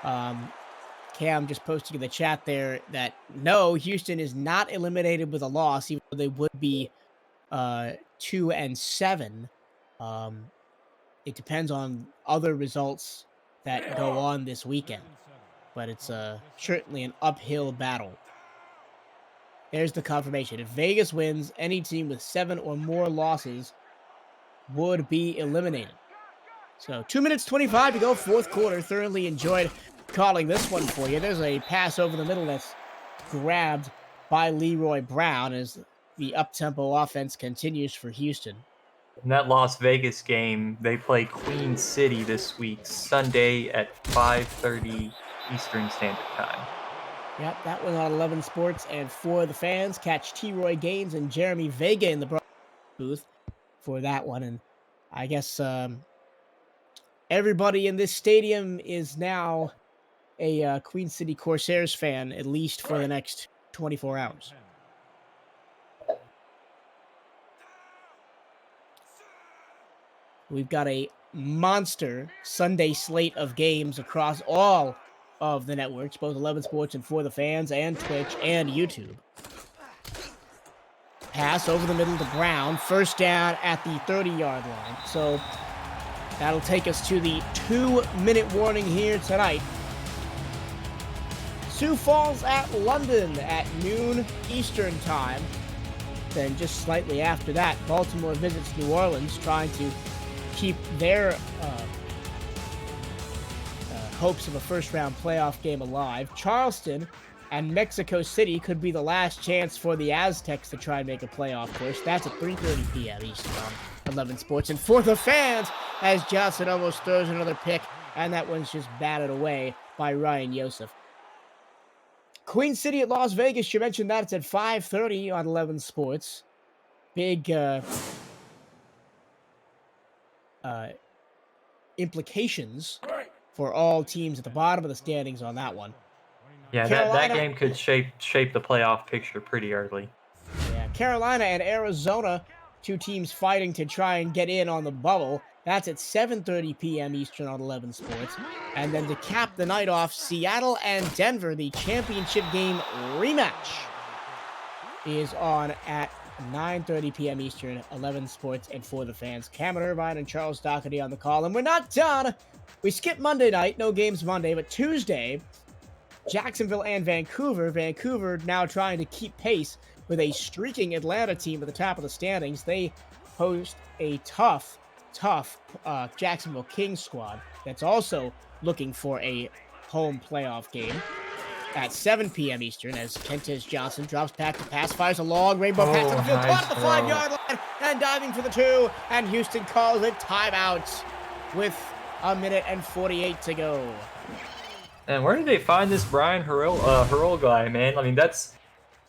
Cam just posting in the chat there that no, Houston is not eliminated with a loss, even though they would be 2-7. It depends on other results that go on this weekend, but it's certainly an uphill battle. There's the confirmation. If Vegas wins, any team with 7 or more losses would be eliminated. So 2 minutes 25 to go, fourth quarter. Thoroughly enjoyed calling this one for you. There's a pass over the middle that's grabbed by Leroy Brown as the up-tempo offense continues for Houston. In that Las Vegas game, they play Queen City this week, Sunday at 5:30 Eastern Standard Time. Yep, that was on 11 Sports, and for the fans, catch T-Roy Gaines and Jeremy Vega in the booth for that one. And I guess everybody in this stadium is now a Queen City Corsairs fan, at least for the next 24 hours. We've got a monster Sunday slate of games across all of the networks, both 11 Sports and For the Fans and Twitch and YouTube. Pass over the middle to Brown. First down at the 30-yard line. So that'll take us to the 2-minute warning here tonight. Sioux Falls at London at noon Eastern time. Then just slightly after that, Baltimore visits New Orleans, trying to keep their hopes of a first-round playoff game alive. Charleston and Mexico City could be the last chance for the Aztecs to try and make a playoff push. That's at 3:30 p.m. Eastern on 11 Sports. And For the Fans, as Johnson almost throws another pick, and that one's just batted away by Ryan Yosef. Queen City at Las Vegas, you mentioned that. It's at 5:30 on 11 Sports. Big implications for all teams at the bottom of the standings on that one. Yeah, that game could shape the playoff picture pretty early. Yeah, Carolina and Arizona, two teams fighting to try and get in on the bubble. That's at 7:30 p.m. Eastern on 11 Sports. And then to cap the night off, Seattle and Denver, the championship game rematch, is on at 9:30 p.m. Eastern, 11 Sports, and For the Fans. Cameron Irvine and Charles Doherty on the call. And we're not done. We skipped Monday night. No games Monday, but Tuesday, Jacksonville and Vancouver. Vancouver now trying to keep pace with a streaking Atlanta team at the top of the standings. They host a tough Jacksonville Kings squad that's also looking for a home playoff game at 7 p.m. Eastern, as Kentez Johnson drops back to pass, fires a long rainbow pass to the field, caught at the 5-yard line, and diving for the 2, and Houston calls it timeout with a minute and 48 to go. And where did they find this Brian Harrell guy, man? I mean, that's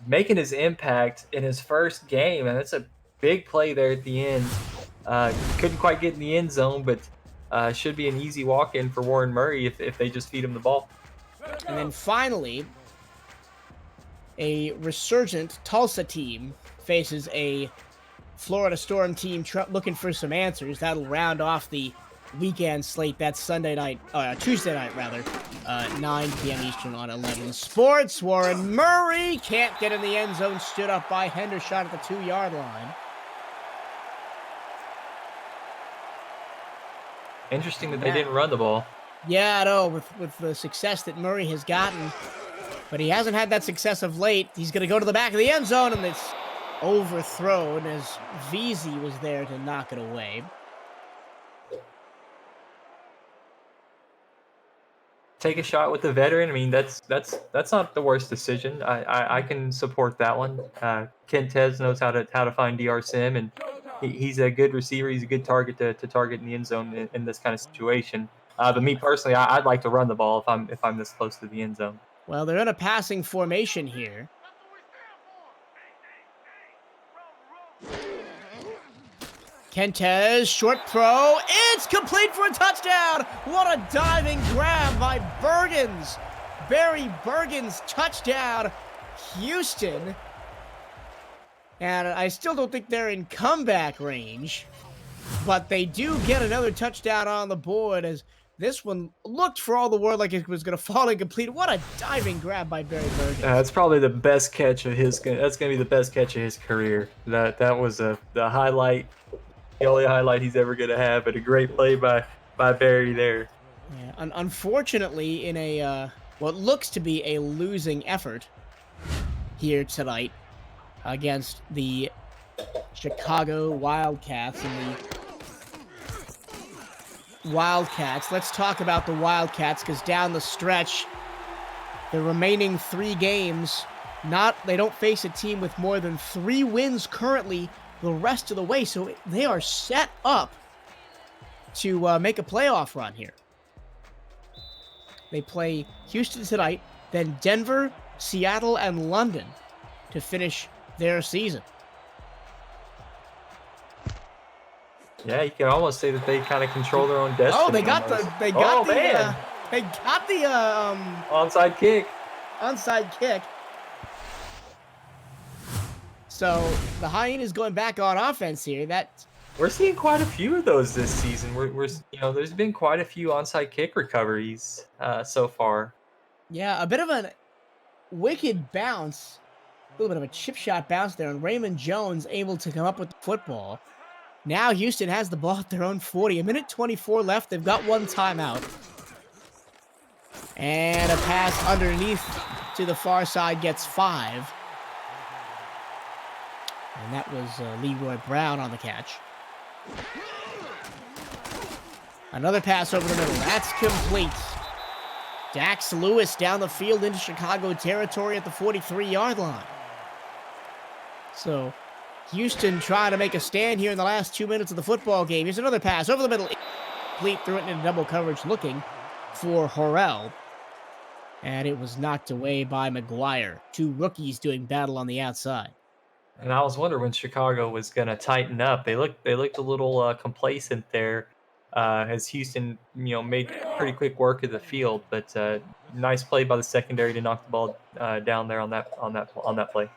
making his impact in his first game, and that's a big play there at the end. Couldn't quite get in the end zone, but should be an easy walk-in for Warren Murray if they just feed him the ball. And then finally, a resurgent Tulsa team faces a Florida Storm team looking for some answers. That'll round off the weekend slate. That's Tuesday night, 9 p.m. Eastern on 11 Sports. Warren Murray can't get in the end zone. Stood up by Hendershot at the 2-yard line. Interesting that they didn't run the ball. Yeah, I know, with the success that Murray has gotten. But he hasn't had that success of late. He's going to go to the back of the end zone, and it's overthrown as Veazey was there to knock it away. Take a shot with the veteran. I mean, that's not the worst decision. I can support that one. Kentez knows how to find DR Sim, and he's a good receiver. He's a good target to target in the end zone in this kind of situation. But me personally, I'd like to run the ball if I'm this close to the end zone. Well, they're in a passing formation here. Kentez, short throw. It's complete for a touchdown. What a diving grab by Bergens. Barry Bergens, touchdown, Houston. And I still don't think they're in comeback range, but they do get another touchdown on the board, as this one looked for all the world like it was going to fall incomplete. What a diving grab by Barry Bergens. That's probably the best catch of his. That's going to be the best catch of his career. That was the highlight. The only highlight he's ever going to have, but a great play by Barry there. Yeah, unfortunately, in a what looks to be a losing effort here tonight against the Chicago Wildcats and the Wildcats. Let's talk about the Wildcats, because down the stretch, the remaining 3 games, they don't face a team with more than 3 wins currently the rest of the way, so they are set up to make a playoff run here. They play Houston tonight, then Denver, Seattle, and London to finish their season. Yeah, you can almost say that they kind of control their own destiny. Oh, they got the onside kick. Onside kick. So the Hyenas going back on offense here. That We're seeing quite a few of those this season. There's been quite a few onside kick recoveries so far. Yeah, a bit of a wicked bounce. A little bit of a chip shot bounce there, and Raymond Jones able to come up with the football. Now Houston has the ball at their own 40. A minute 24 left. They've got one timeout. And a pass underneath to the far side gets 5. And that was Leroy Brown on the catch. Another pass over the middle. That's complete. Dax Lewis down the field into Chicago territory at the 43-yard line. So Houston trying to make a stand here in the last 2 minutes of the football game. Here's another pass over the middle. Complete, threw it into double coverage looking for Horrell. And it was knocked away by McGuire. 2 rookies doing battle on the outside. And I was wondering when Chicago was going to tighten up. They looked a little complacent there as Houston, made pretty quick work of the field. But nice play by the secondary to knock the ball down there on that play.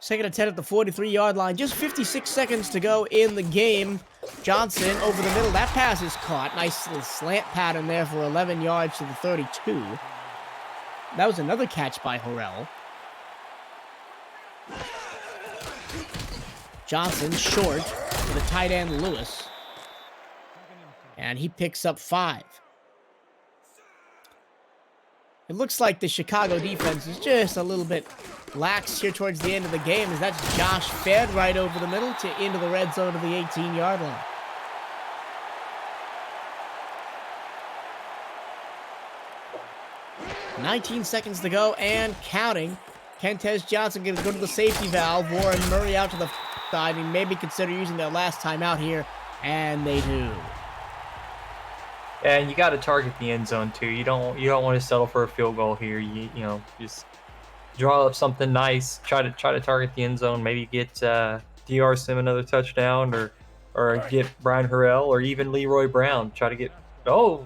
Second and 10 at the 43-yard line. Just 56 seconds to go in the game. Johnson over the middle. That pass is caught. Nice little slant pattern there for 11 yards to the 32. That was another catch by Horrell. Johnson short to the tight end Lewis. And he picks up 5. It looks like the Chicago defense is just a little bit lax here towards the end of the game, as that's Josh fed right over the middle to into the red zone of the 18-yard line. $19 seconds to go and counting. Kentez Johnson going to go to the safety valve. Warren Murray out to the side and maybe consider using their last time out here, and they do. And you got to target the end zone too. You don't want to settle for a field goal here. You just draw up something nice. Try to target the end zone. Maybe get DR Sim another touchdown, or get Brian Harrell or even Leroy Brown. Try to get. Oh,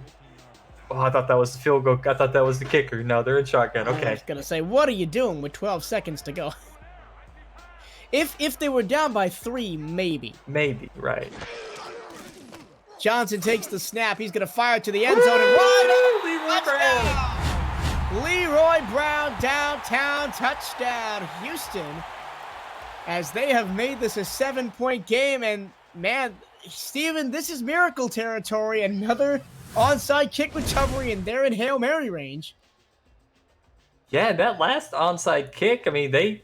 I thought that was the field goal. I thought that was the kicker. No, they're in shotgun. Okay. I was gonna say, what are you doing with 12 seconds to go? If they were down by 3, maybe. Maybe, right. Johnson takes the snap. He's going to fire to the end zone and wide open. Leroy Brown. Leroy Brown, downtown touchdown, Houston. As they have made this a 7-point game, and man, Steven, this is miracle territory. Another onside kick recovery, and they're in Hail Mary range. Yeah, that last onside kick, I mean, they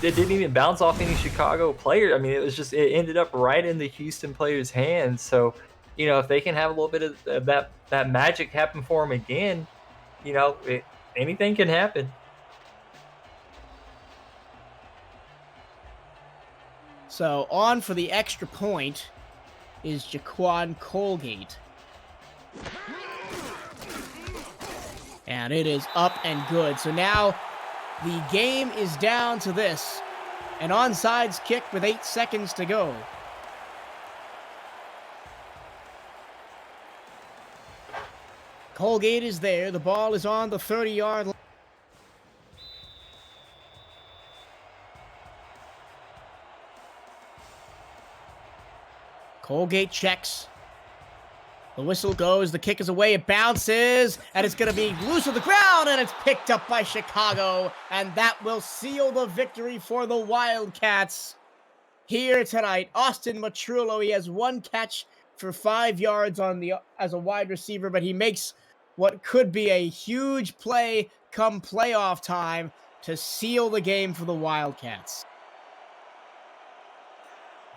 didn't even bounce off any Chicago player. I mean, it ended up right in the Houston players' hands. So, if they can have a little bit of that magic happen for them again, anything can happen. So on for the extra point is Jaquan Colgate. And it is up and good. So now the game is down to this. An onside kick with 8 seconds to go. Colgate is there. The ball is on the 30-yard line. Colgate checks. The whistle goes. The kick is away. It bounces. And it's going to be loose on the ground. And it's picked up by Chicago. And that will seal the victory for the Wildcats here tonight. Austin Matrullo, he has 1 catch for 5 yards as a wide receiver, but he makes what could be a huge play come playoff time to seal the game for the Wildcats.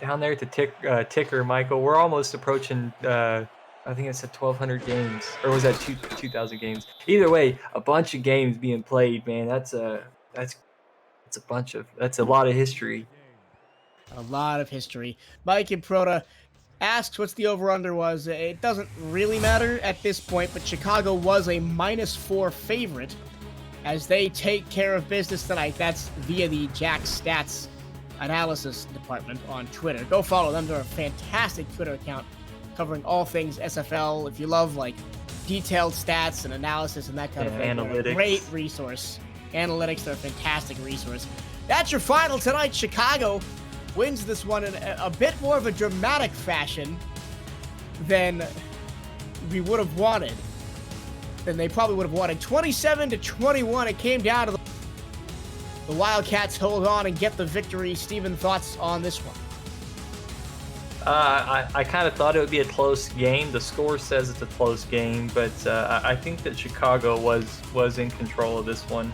Down there at the ticker, Michael, we're almost approaching, I think it's at 1,200 games, or was that 2,000 games? Either way, a bunch of games being played, man. That's a lot of history. A lot of history. Mike and Proda asks what's the over-under was. It doesn't really matter at this point, but Chicago was a -4 favorite as they take care of business tonight. That's via the Jack Stats analysis department on Twitter. Go follow them. They're a fantastic Twitter account covering all things SFL. If you love like detailed stats and analysis and that kind of thing, analytics. great resource analytics. They're a fantastic resource. That's your final tonight. Chicago wins this one in a bit more of a dramatic fashion than we would have wanted. Than they probably would have wanted. 27-21. It came down to the Wildcats hold on and get the victory. Steven, thoughts on this one? I kind of thought it would be a close game. The score says it's a close game, but I think that Chicago was in control of this one.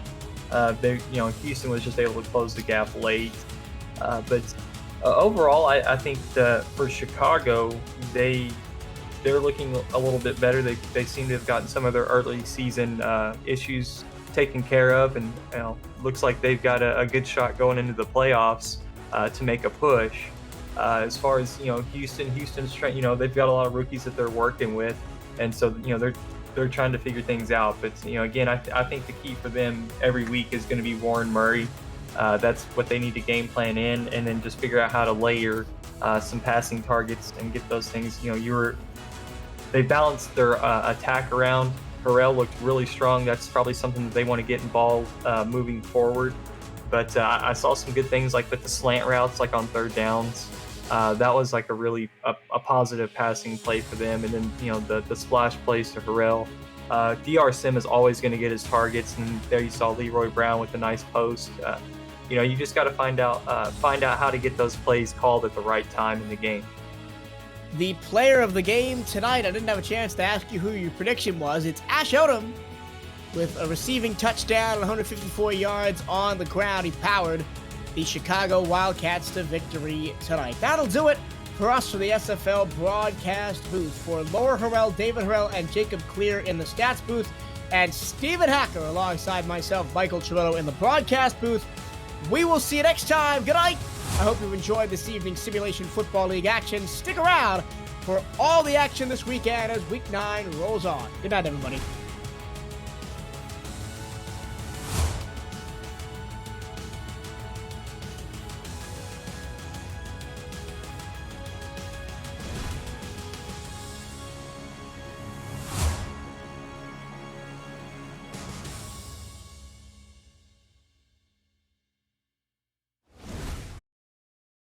Houston was just able to close the gap late. But overall, I think that for Chicago, they're looking a little bit better. They seem to have gotten some of their early season issues taken care of, and looks like they've got a good shot going into the playoffs to make a push. As far as Houston's trying. They've got a lot of rookies that they're working with, and so they're trying to figure things out. But again, I think the key for them every week is going to be Warren Murray. That's what they need to game plan in, and then just figure out how to layer some passing targets and get those things. They balanced their attack around. Harrell looked really strong. That's probably something that they want to get involved moving forward. But I saw some good things like with the slant routes, like on third downs. That was like a positive passing play for them. And then, the splash plays to Harrell. DR Sim is always going to get his targets. And there you saw Leroy Brown with a nice post. You just got to find out how to get those plays called at the right time in the game. The player of the game tonight, I didn't have a chance to ask you who your prediction was. It's Ash Odom with a receiving touchdown and 154 yards on the ground. He powered the Chicago Wildcats to victory tonight. That'll do it for us for the SFL broadcast booth. For Laura Harrell, David Harrell, and Jacob Clear in the stats booth, and Stephen Hacker alongside myself, Michael Chirillo, in the broadcast booth. We will see you next time. Good night. I hope you enjoyed this evening's Simulation Football League action. Stick around for all the action this weekend as Week 9 rolls on. Good night, everybody.